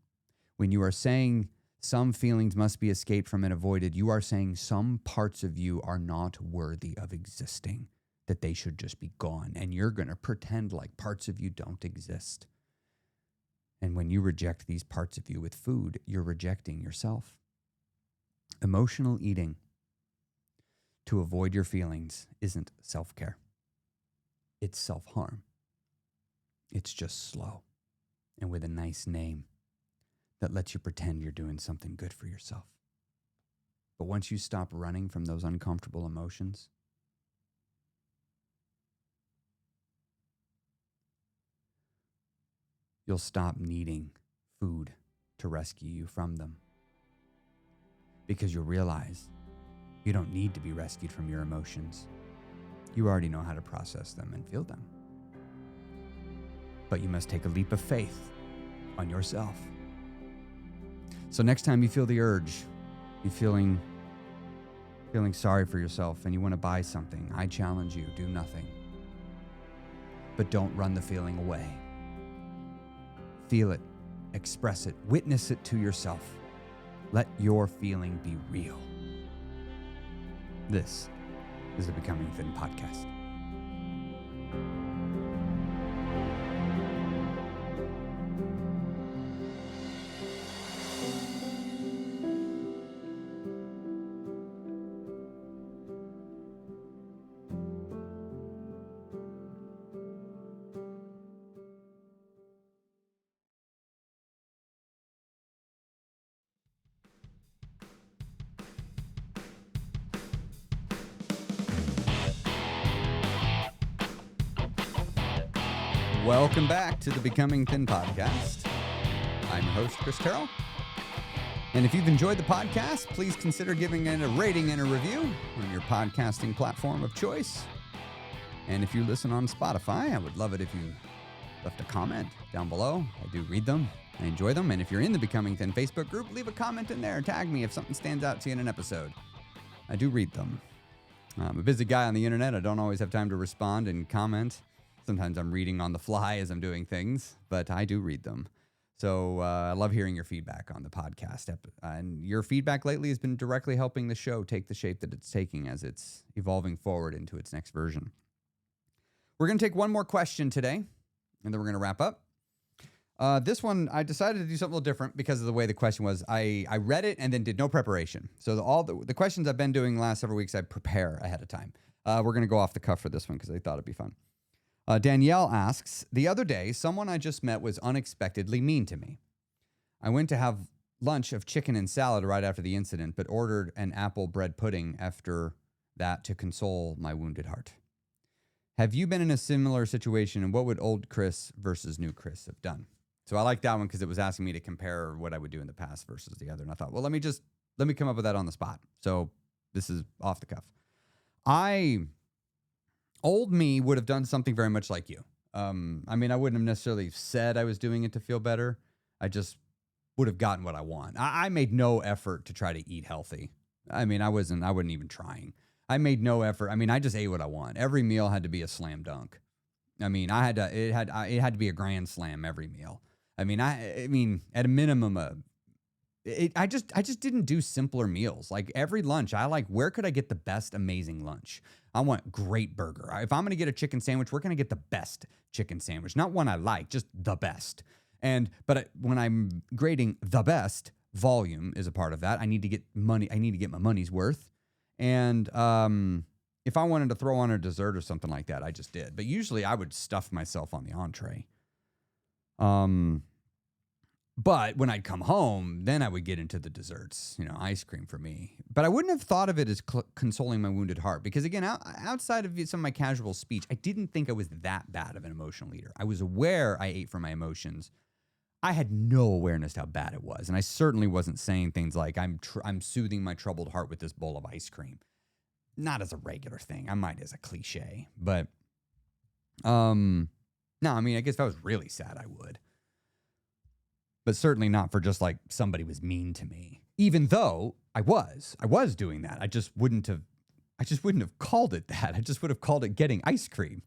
When you are saying some feelings must be escaped from and avoided, you are saying some parts of you are not worthy of existing, that they should just be gone. And you're going to pretend like parts of you don't exist. And when you reject these parts of you with food, you're rejecting yourself. Emotional eating to avoid your feelings isn't self-care. It's self-harm. It's just slow and with a nice name that lets you pretend you're doing something good for yourself. But once you stop running from those uncomfortable emotions, you'll stop needing food to rescue you from them. Because you'll realize you don't need to be rescued from your emotions. You already know how to process them and feel them. But you must take a leap of faith on yourself. So next time you feel the urge, you're feeling sorry for yourself and you want to buy something, I challenge you, do nothing. But don't run the feeling away. Feel it, express it, witness it to yourself. Let your feeling be real. This is the Becoming Thin podcast. Welcome back to the Becoming Thin podcast. I'm your host, Chris Terrell. And if you've enjoyed the podcast, please consider giving it a rating and a review on your podcasting platform of choice. And if you listen on Spotify, I would love it if you left a comment down below. I do read them. I enjoy them. And if you're in the Becoming Thin Facebook group, leave a comment in there. Tag me if something stands out to you in an episode. I do read them. I'm a busy guy on the internet. I don't always have time to respond and comment. Sometimes I'm reading on the fly as I'm doing things, but I do read them. So I love hearing your feedback on the podcast. And your feedback lately has been directly helping the show take the shape that it's taking as it's evolving forward into its next version. We're going to take one more question today, and then we're going to wrap up. This one, I decided to do something a little different because of the way the question was. I read it and then did no preparation. So all the questions I've been doing the last several weeks, I prepare ahead of time. We're going to go off the cuff for this one because I thought it'd be fun. Danielle asks, the other day, someone I just met was unexpectedly mean to me. I went to have lunch of chicken and salad right after the incident, but ordered an apple bread pudding after that to console my wounded heart. Have you been in a similar situation, and what would old Chris versus new Chris have done? So I like that one because it was asking me to compare what I would do in the past versus the other. And I thought, well, let me come up with that on the spot. So this is off the cuff. Old me would have done something very much like you. I wouldn't have necessarily said I was doing it to feel better. I just would have gotten what I want. I made no effort to try to eat healthy. I wasn't even trying. I made no effort. I just ate what I want. Every meal had to be a slam dunk. It had to be a grand slam every meal. At a minimum, I just didn't do simpler meals. Like every lunch, where could I get the best amazing lunch? I want great burger. If I'm going to get a chicken sandwich, where can I get the best chicken sandwich? Not one I like, just the best. But when I'm grading the best, volume is a part of that. I need to get money. I need to get my money's worth. And if I wanted to throw on a dessert or something like that, I just did. But usually I would stuff myself on the entree. But when I'd come home, then I would get into the desserts, ice cream for me. But I wouldn't have thought of it as consoling my wounded heart because, again, outside of some of my casual speech, I didn't think I was that bad of an emotional eater. I was aware I ate for my emotions. I had no awareness how bad it was. And I certainly wasn't saying things like, I'm soothing my troubled heart with this bowl of ice cream. Not as a regular thing. I might as a cliche. But, no, I guess if I was really sad, I would. But certainly not for just like somebody was mean to me, even though I was doing that. I just wouldn't have called it that. I just would have called it getting ice cream.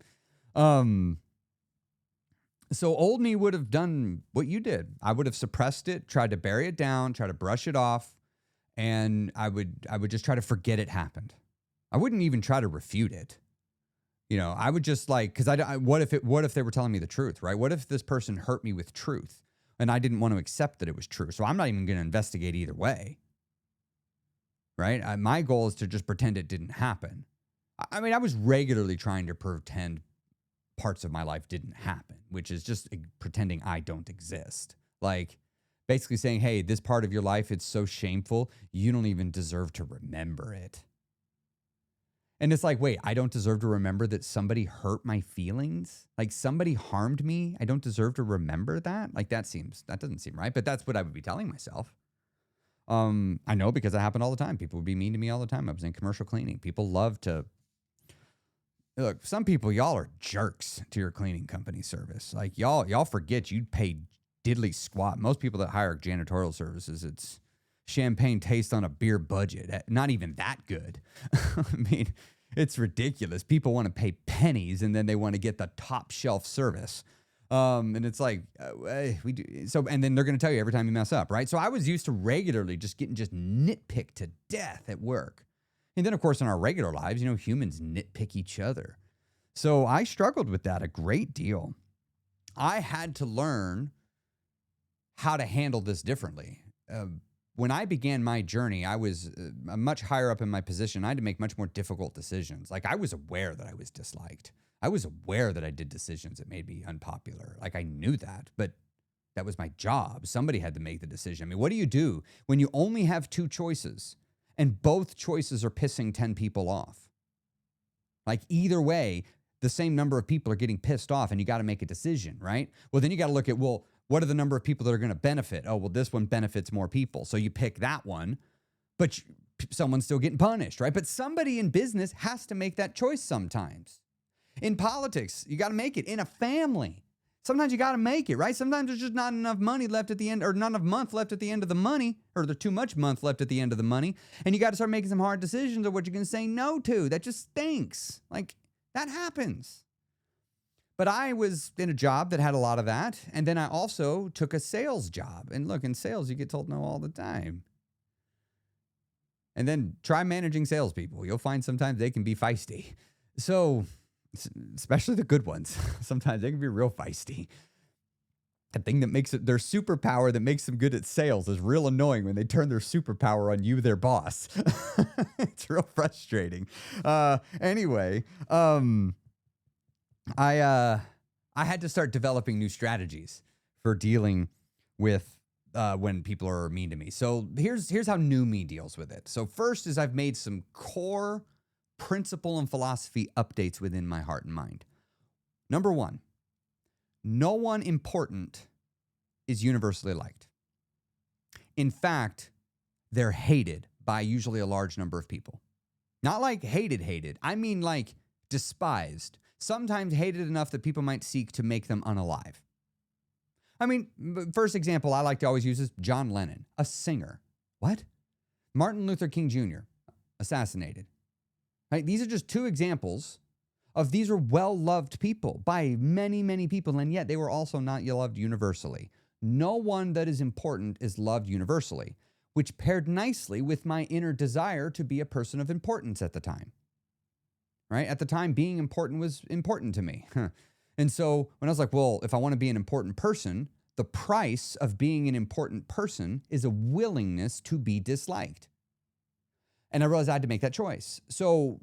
So old me would have done what you did. I would have suppressed it, tried to bury it down, try to brush it off, and I would just try to forget it happened. I wouldn't even try to refute it. I would just like, because what if they were telling me the truth, right? What if this person hurt me with truth and I didn't want to accept that it was true? So I'm not even going to investigate either way, right? My goal is to just pretend it didn't happen. I mean, I was regularly trying to pretend parts of my life didn't happen, which is just pretending I don't exist. Like basically saying, hey, this part of your life, it's so shameful, you don't even deserve to remember it. And it's like, wait, I don't deserve to remember that somebody hurt my feelings? Like somebody harmed me? I don't deserve to remember that? Like that doesn't seem right, but that's what I would be telling myself. I know because it happened all the time. People would be mean to me all the time. I was in commercial cleaning. People love to look, some people, y'all are jerks to your cleaning company service. Like y'all forget you'd pay diddly squat. Most people that hire janitorial services, it's champagne taste on a beer budget. Not even that good. I mean, it's ridiculous. People want to pay pennies and then they want to get the top shelf service. And it's like, we do. So, and then they're going to tell you every time you mess up, right? So I was used to regularly just getting nitpicked to death at work. And then, of course, in our regular lives, humans nitpick each other. So I struggled with that a great deal. I had to learn how to handle this differently. When I began my journey, I was much higher up in my position. I had to make much more difficult decisions. Like I was aware that I was disliked. I was aware that I did decisions that made me unpopular. Like I knew that, but that was my job. Somebody had to make the decision. I mean, what do you do when you only have two choices? And both choices are pissing 10 people off? Like either way, the same number of people are getting pissed off and you got to make a decision, right? Well, then you got to look at, well, what are the number of people that are going to benefit? Oh, well, this one benefits more people. So you pick that one, but someone's still getting punished, right? But somebody in business has to make that choice sometimes. In politics, you got to make it. In a family, sometimes you got to make it, right? Sometimes there's just not enough money left at the end, or not enough month left at the end of the money, or there's too much month left at the end of the money. And you got to start making some hard decisions of what you're going to say no to. That just stinks. Like that happens. But I was in a job that had a lot of that. And then I also took a sales job. And look, in sales, you get told no all the time. And then try managing salespeople. You'll find sometimes they can be feisty. So, especially the good ones. Sometimes they can be real feisty. The thing that makes it their superpower that makes them good at sales is real annoying when they turn their superpower on you, their boss. It's real frustrating. Anyway, I had to start developing new strategies for dealing with when people are mean to me. So here's how new me deals with it. So first is I've made some core principle and philosophy updates within my heart and mind. Number one, no one important is universally liked. In fact, they're hated by usually a large number of people. Not like hated. I mean like despised. Sometimes hated enough that people might seek to make them unalive. I mean, first example I like to always use is John Lennon, a singer. What? Martin Luther King Jr., assassinated. Right? These are just two examples of these are well-loved people by many, many people, and yet they were also not loved universally. No one that is important is loved universally, which paired nicely with my inner desire to be a person of importance at the time. Right? At the time, being important was important to me. And so when I was like, well, if I want to be an important person, the price of being an important person is a willingness to be disliked. And I realized I had to make that choice. So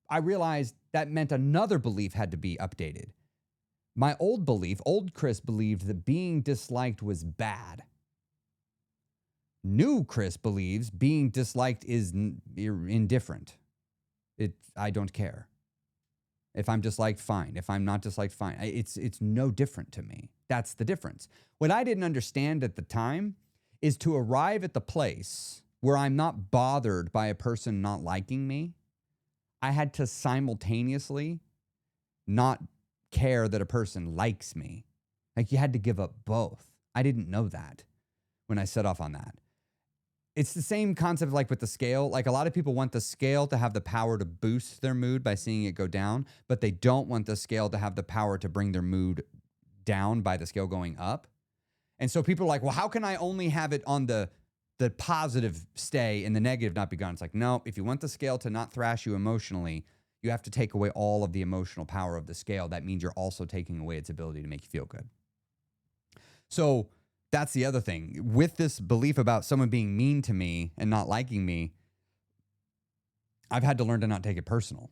I realized that meant another belief had to be updated. My old belief, old Chris believed that being disliked was bad. New Chris believes being disliked is indifferent. I don't care. If I'm disliked, fine. If I'm not disliked, fine. It's no different to me. That's the difference. What I didn't understand at the time is to arrive at the place where I'm not bothered by a person not liking me, I had to simultaneously not care that a person likes me. Like you had to give up both. I didn't know that when I set off on that. It's the same concept like with the scale. Like a lot of people want the scale to have the power to boost their mood by seeing it go down, but they don't want the scale to have the power to bring their mood down by the scale going up. And so people are like, well, how can I only have it on the positive stay and the negative not be gone? It's like, no, if you want the scale to not thrash you emotionally, you have to take away all of the emotional power of the scale. That means you're also taking away its ability to make you feel good. So that's the other thing. With this belief about someone being mean to me and not liking me, I've had to learn to not take it personal.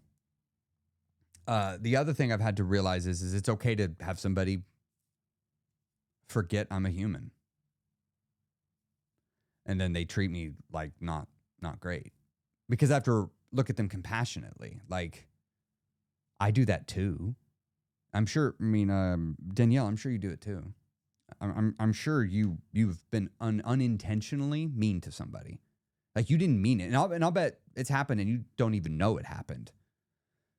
The other thing I've had to realize is it's okay to have somebody forget I'm a human. And then they treat me like not great. Because I have to look at them compassionately. Like, I do that too. I'm sure, Danielle, I'm sure you do it too. I'm sure you've been unintentionally mean to somebody. Like, you didn't mean it. And I'll bet it's happened and you don't even know it happened.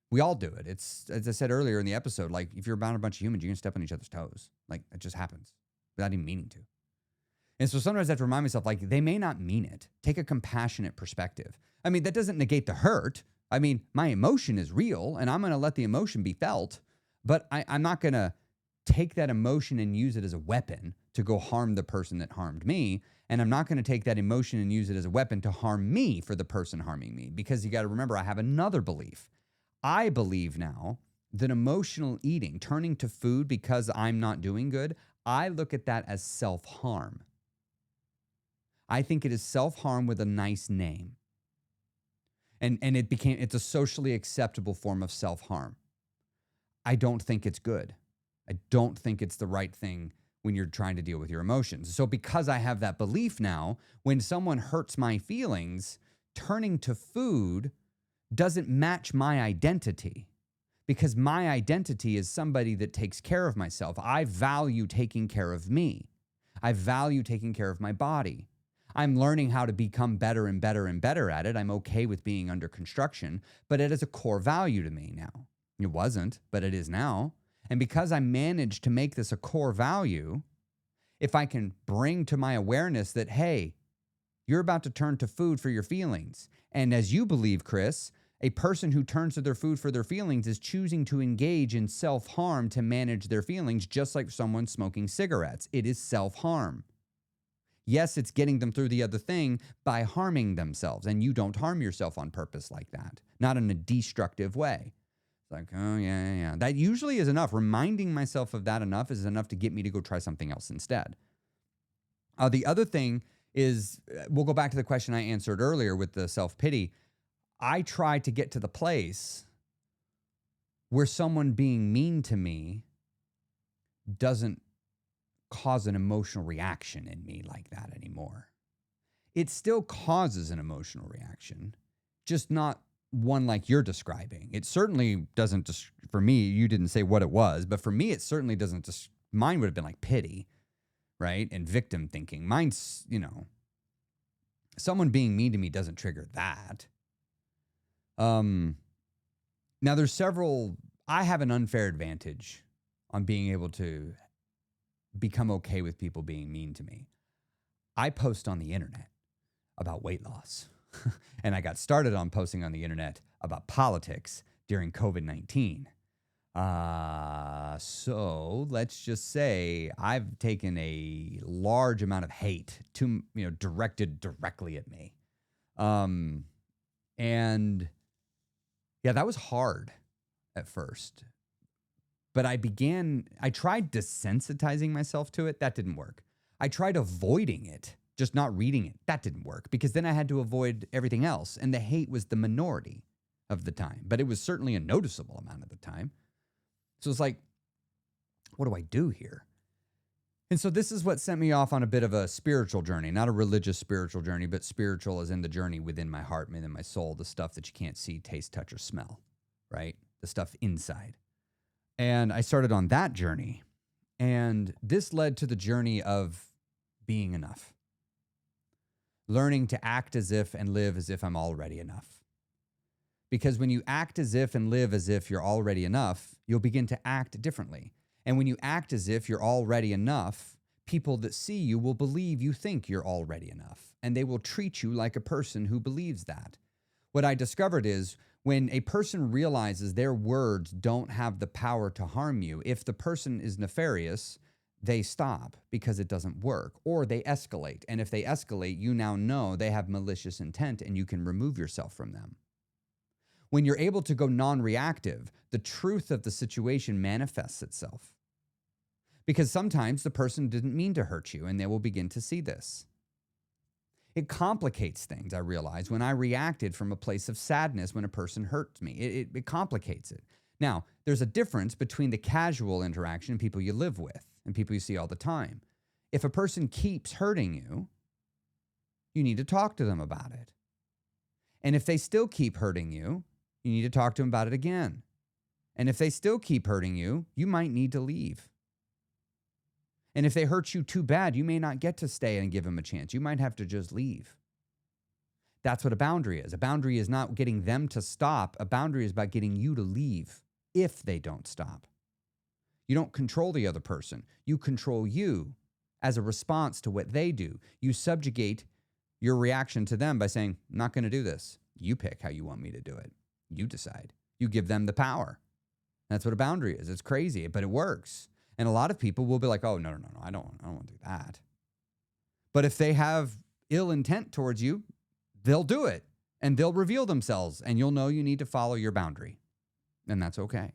We all do it. It's, as I said earlier in the episode, like, if you're around a bunch of humans, you're going to step on each other's toes. Like, it just happens without even meaning to. And so sometimes I have to remind myself, like, they may not mean it. Take a compassionate perspective. I mean, that doesn't negate the hurt. I mean, my emotion is real and I'm going to let the emotion be felt, but I'm not going to take that emotion and use it as a weapon to go harm the person that harmed me. And I'm not going to take that emotion and use it as a weapon to harm me for the person harming me. Because you got to remember, I have another belief. I believe now that emotional eating, turning to food because I'm not doing good, I look at that as self-harm. I think it is self-harm with a nice name. And it's a socially acceptable form of self-harm. I don't think it's good. I don't think it's the right thing when you're trying to deal with your emotions. So because I have that belief now, when someone hurts my feelings, turning to food doesn't match my identity, because my identity is somebody that takes care of myself. I value taking care of me. I value taking care of my body. I'm learning how to become better and better and better at it. I'm okay with being under construction, but it is a core value to me now. It wasn't, but it is now. And because I managed to make this a core value, if I can bring to my awareness that, hey, you're about to turn to food for your feelings. And as you believe, Chris, a person who turns to their food for their feelings is choosing to engage in self-harm to manage their feelings, just like someone smoking cigarettes. It is self-harm. Yes, it's getting them through the other thing by harming themselves. And you don't harm yourself on purpose like that. Not in a destructive way. It's like, oh, yeah. That usually is enough. Reminding myself of that enough is enough to get me to go try something else instead. The other thing is, we'll go back to the question I answered earlier with the self-pity. I try to get to the place where someone being mean to me doesn't cause an emotional reaction in me like that anymore. It still causes an emotional reaction, just not one like you're describing. It certainly doesn't, for me, you didn't say what it was, but for me, it certainly doesn't, mine would have been like pity, right? And victim thinking. Mine's, someone being mean to me doesn't trigger that. Now I have an unfair advantage on being able to become okay with people being mean to me. I post on the internet about weight loss. And I got started on posting on the internet about politics during COVID-19. So let's just say I've taken a large amount of hate directed directly at me. And yeah, that was hard at first. But I tried desensitizing myself to it. That didn't work. I tried avoiding it, just not reading it. That didn't work, because then I had to avoid everything else. And the hate was the minority of the time, but it was certainly a noticeable amount of the time. So it's like, what do I do here? And so this is what sent me off on a bit of a spiritual journey, not a religious spiritual journey, but spiritual as in the journey within my heart, within my soul, the stuff that you can't see, taste, touch, or smell, right? The stuff inside. And I started on that journey. And this led to the journey of being enough. Learning to act as if and live as if I'm already enough. Because when you act as if and live as if you're already enough, you'll begin to act differently. And when you act as if you're already enough, people that see you will believe you think you're already enough. And they will treat you like a person who believes that. What I discovered is When a person realizes their words don't have the power to harm you, if the person is nefarious, they stop because it doesn't work, or they escalate. And if they escalate, you now know they have malicious intent and you can remove yourself from them. When you're able to go non-reactive, the truth of the situation manifests itself. Because sometimes the person didn't mean to hurt you and they will begin to see this. It complicates things, I realize, when I reacted from a place of sadness when a person hurts me. It complicates it. Now, there's a difference between the casual interaction and people you live with and people you see all the time. If a person keeps hurting you, you need to talk to them about it. And if they still keep hurting you, you need to talk to them about it again. And if they still keep hurting you, you might need to leave. And if they hurt you too bad, you may not get to stay and give them a chance. You might have to just leave. That's what a boundary is. A boundary is not getting them to stop. A boundary is about getting you to leave if they don't stop. You don't control the other person. You control you as a response to what they do. You subjugate your reaction to them by saying, I'm not going to do this. You pick how you want me to do it. You decide. You give them the power. That's what a boundary is. It's crazy, but it works. And a lot of people will be like, oh, no, I don't want to do that. But if they have ill intent towards you, they'll do it and they'll reveal themselves and you'll know you need to follow your boundary. And that's okay.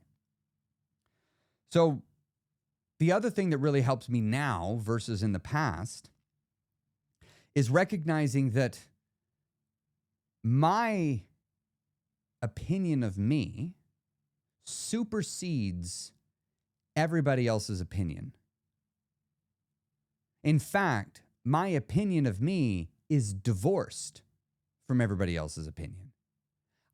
So the other thing that really helps me now versus in the past is recognizing that my opinion of me supersedes everybody else's opinion. In fact, my opinion of me is divorced from everybody else's opinion.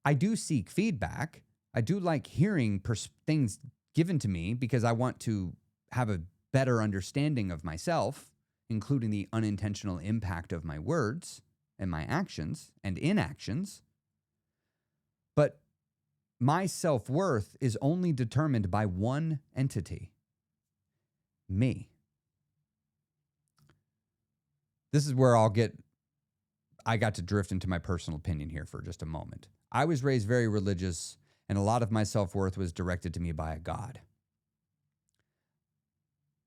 I do seek feedback. I do like hearing things given to me because I want to have a better understanding of myself, including the unintentional impact of my words and my actions and inactions. But my self-worth is only determined by one entity, me. This is where I got to drift into my personal opinion here for just a moment. I was raised very religious, and a lot of my self-worth was directed to me by a God.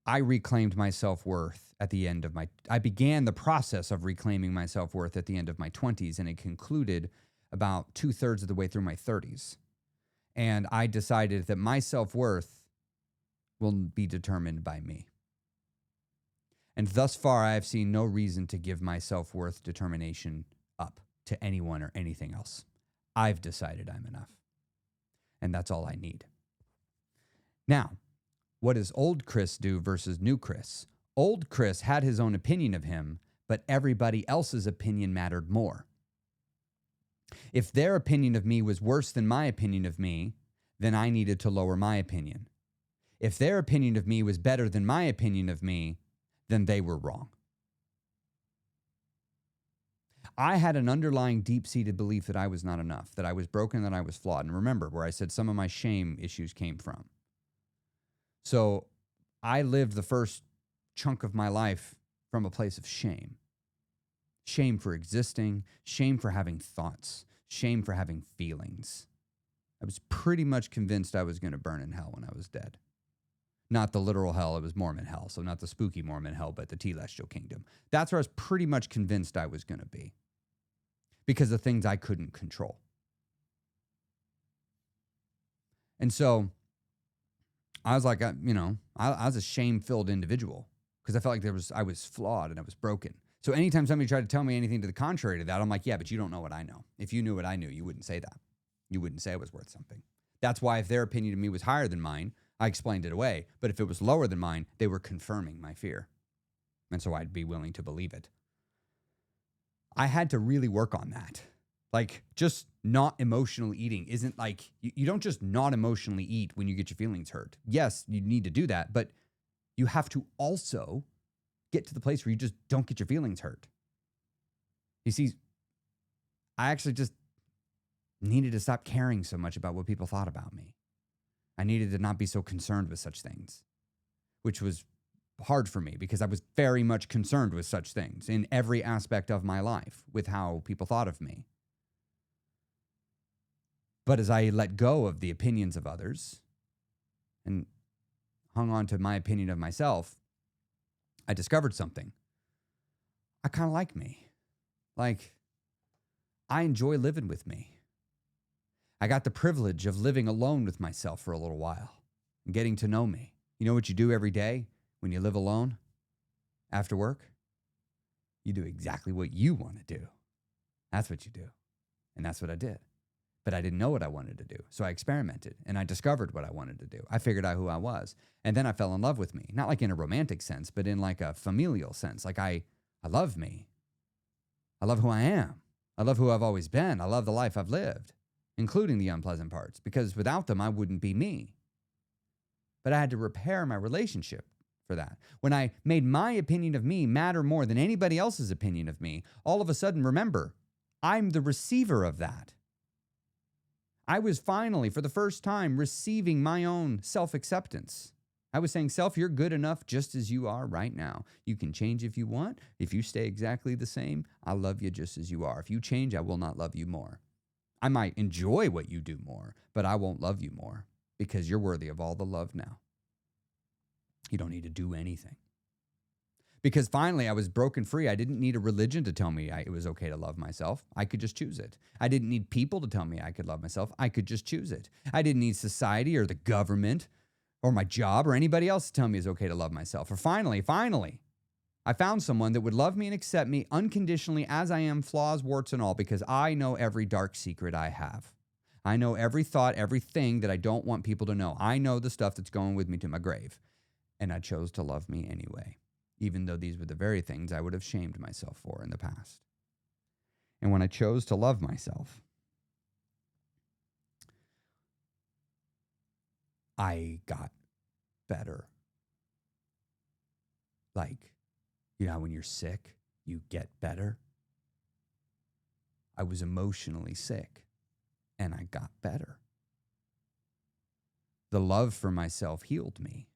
I reclaimed my self-worth at the end of I began the process of reclaiming my self-worth at the end of my 20s, and it concluded about 2/3 of the way through my 30s. And I decided that my self-worth will be determined by me. And thus far, I have seen no reason to give my self-worth determination up to anyone or anything else. I've decided I'm enough. And that's all I need. Now, what does old Chris do versus new Chris? Old Chris had his own opinion of him, but everybody else's opinion mattered more. If their opinion of me was worse than my opinion of me, then I needed to lower my opinion. If their opinion of me was better than my opinion of me, then they were wrong. I had an underlying deep-seated belief that I was not enough, that I was broken, that I was flawed. And remember where I said some of my shame issues came from. So I lived the first chunk of my life from a place of shame. Shame for existing, shame for having thoughts, shame for having feelings. I was pretty much convinced I was going to burn in hell when I was dead. Not the literal hell, it was Mormon hell. So not the spooky Mormon hell, but the Celestial Kingdom. That's where I was pretty much convinced I was going to be. Because of things I couldn't control. And so I was like, I was a shame-filled individual because I felt like I was flawed and I was broken. So anytime somebody tried to tell me anything to the contrary to that, I'm like, yeah, but you don't know what I know. If you knew what I knew, you wouldn't say that. You wouldn't say I was worth something. That's why if their opinion of me was higher than mine, I explained it away. But if it was lower than mine, they were confirming my fear. And so I'd be willing to believe it. I had to really work on that. Like, just not emotional eating isn't like, you don't just not emotionally eat when you get your feelings hurt. Yes, you need to do that, but you have to also get to the place where you just don't get your feelings hurt. You see, I actually just needed to stop caring so much about what people thought about me. I needed to not be so concerned with such things, which was hard for me because I was very much concerned with such things in every aspect of my life with how people thought of me. But as I let go of the opinions of others and hung on to my opinion of myself, I discovered something. I kind of like me. Like, I enjoy living with me. I got the privilege of living alone with myself for a little while and getting to know me. You know what you do every day when you live alone after work? You do exactly what you want to do. That's what you do. And that's what I did. But I didn't know what I wanted to do. So I experimented and I discovered what I wanted to do. I figured out who I was. And then I fell in love with me. Not like in a romantic sense, but in like a familial sense. Like I love me. I love who I am. I love who I've always been. I love the life I've lived, including the unpleasant parts, because without them, I wouldn't be me. But I had to repair my relationship for that. When I made my opinion of me matter more than anybody else's opinion of me, all of a sudden, remember, I'm the receiver of that. I was finally, for the first time, receiving my own self-acceptance. I was saying, self, you're good enough just as you are right now. You can change if you want. If you stay exactly the same, I love you just as you are. If you change, I will not love you more. I might enjoy what you do more, but I won't love you more because you're worthy of all the love now. You don't need to do anything. Because finally, I was broken free. I didn't need a religion to tell me it was okay to love myself. I could just choose it. I didn't need people to tell me I could love myself. I could just choose it. I didn't need society or the government or my job or anybody else to tell me it's okay to love myself. Or finally, I found someone that would love me and accept me unconditionally as I am, flaws, warts, and all, because I know every dark secret I have. I know every thought, everything that I don't want people to know. I know the stuff that's going with me to my grave. And I chose to love me anyway, even though these were the very things I would have shamed myself for in the past. And when I chose to love myself, I got better. Like, you know how when you're sick, you get better? I was emotionally sick, and I got better. The love for myself healed me.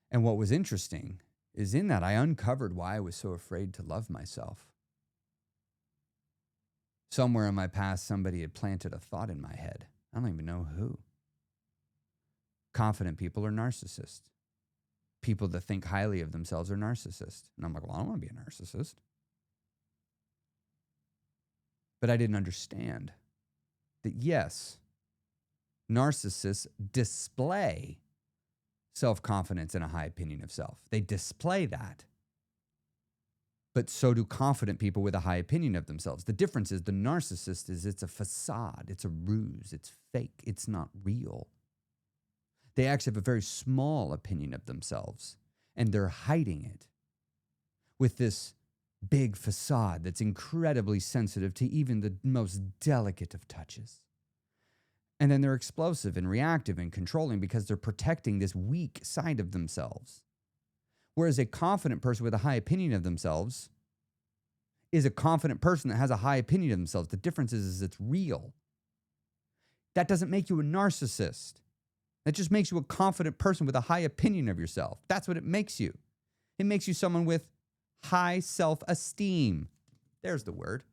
And what was interesting is in that I uncovered why I was so afraid to love myself. Somewhere in my past, somebody had planted a thought in my head. I don't even know who. Confident people are narcissists. People that think highly of themselves are narcissists. And I'm like, well, I don't want to be a narcissist. But I didn't understand that, yes, narcissists display self-confidence and a high opinion of self. They display that. But so do confident people with a high opinion of themselves. The difference is the narcissist it's a facade. It's a ruse. It's fake. It's not real. They actually have a very small opinion of themselves, and they're hiding it with this big facade that's incredibly sensitive to even the most delicate of touches. And then they're explosive and reactive and controlling because they're protecting this weak side of themselves. Whereas a confident person with a high opinion of themselves is a confident person that has a high opinion of themselves. The difference is it's real. That doesn't make you a narcissist. That just makes you a confident person with a high opinion of yourself. That's what it makes you. It makes you someone with high self-esteem. There's the word.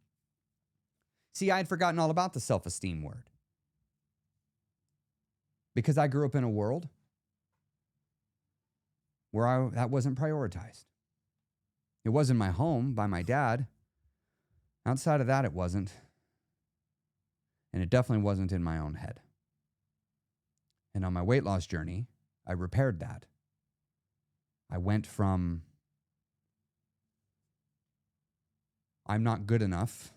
See, I had forgotten all about the self-esteem word. Because I grew up in a world where that wasn't prioritized. It was in my home by my dad. Outside of that, it wasn't. And it definitely wasn't in my own head. And on my weight loss journey, I repaired that. I went from I'm not good enough,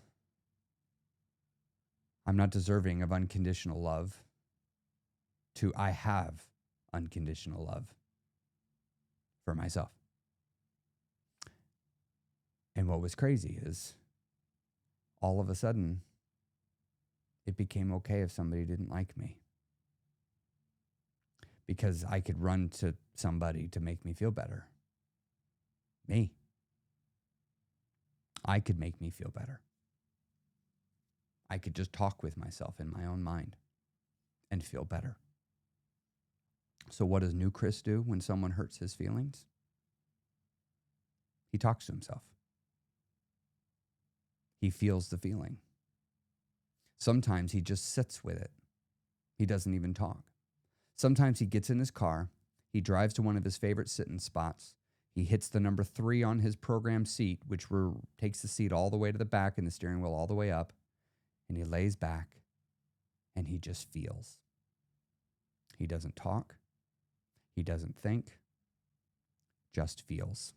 I'm not deserving of unconditional love, to I have unconditional love for myself. And what was crazy is all of a sudden, it became okay if somebody didn't like me. Because I could run to somebody to make me feel better. Me. I could make me feel better. I could just talk with myself in my own mind and feel better. So what does new Chris do when someone hurts his feelings? He talks to himself. He feels the feeling. Sometimes he just sits with it. He doesn't even talk. Sometimes he gets in his car. He drives to one of his favorite sitting spots. He hits the number 3 on his program seat, which takes the seat all the way to the back and the steering wheel all the way up. And he lays back and he just feels. He doesn't talk. He doesn't think. Just feels.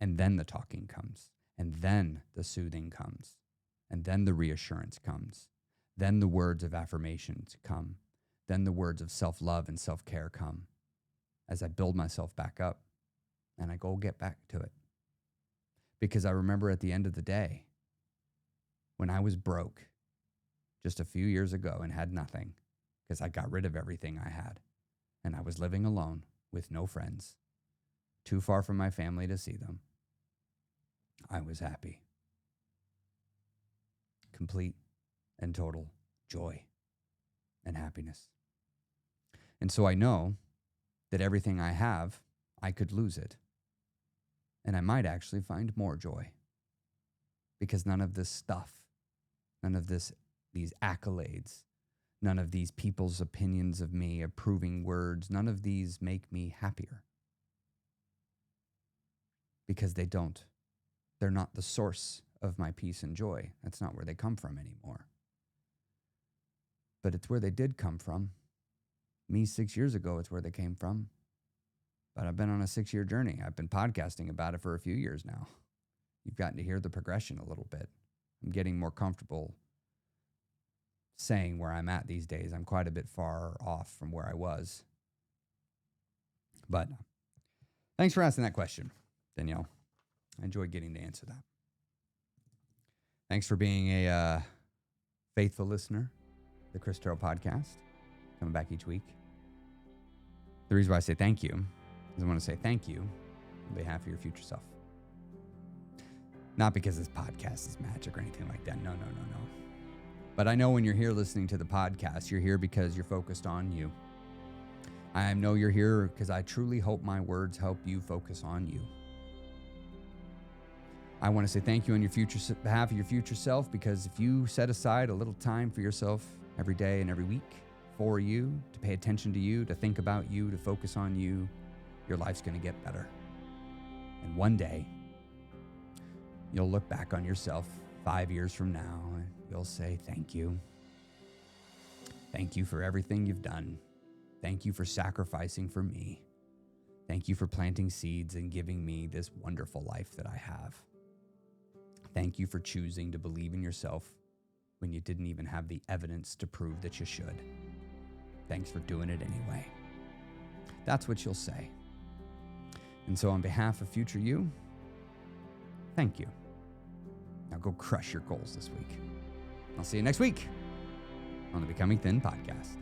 And then the talking comes. And then the soothing comes. And then the reassurance comes. Then the words of affirmations come. Then the words of self-love and self-care come as I build myself back up and I go get back to it. Because I remember at the end of the day, when I was broke just a few years ago and had nothing, because I got rid of everything I had, and I was living alone with no friends, too far from my family to see them, I was happy. Complete and total joy and happiness. And so I know that everything I have, I could lose it. And I might actually find more joy. Because none of this stuff, none of these accolades, none of these people's opinions of me, approving words, none of these make me happier. Because they don't. They're not the source of my peace and joy. That's not where they come from anymore. But it's where they did come from. Me 6 years ago, it's where they came from. But I've been on a 6-year journey. I've been podcasting about it for a few years now. You've gotten to hear the progression a little bit. I'm getting more comfortable saying where I'm at these days. I'm quite a bit far off from where I was. But thanks for asking that question, Danielle. I enjoyed getting to answer that. Thanks for being a faithful listener to the Chris Terrell podcast. Coming back each week. The reason why I say thank you is I want to say thank you on behalf of your future self. Not because this podcast is magic or anything like that. No. But I know when you're here listening to the podcast, you're here because you're focused on you. I know you're here because I truly hope my words help you focus on you. I want to say thank you on behalf of your future self, because if you set aside a little time for yourself every day and every week for you, to pay attention to you, to think about you, to focus on you, your life's going to get better. And one day, you'll look back on yourself 5 years from now and you'll say, thank you. Thank you for everything you've done. Thank you for sacrificing for me. Thank you for planting seeds and giving me this wonderful life that I have. Thank you for choosing to believe in yourself when you didn't even have the evidence to prove that you should. Thanks for doing it anyway. That's what you'll say. And so on behalf of future you, thank you. Now go crush your goals this week. I'll see you next week on the Becoming Thin podcast.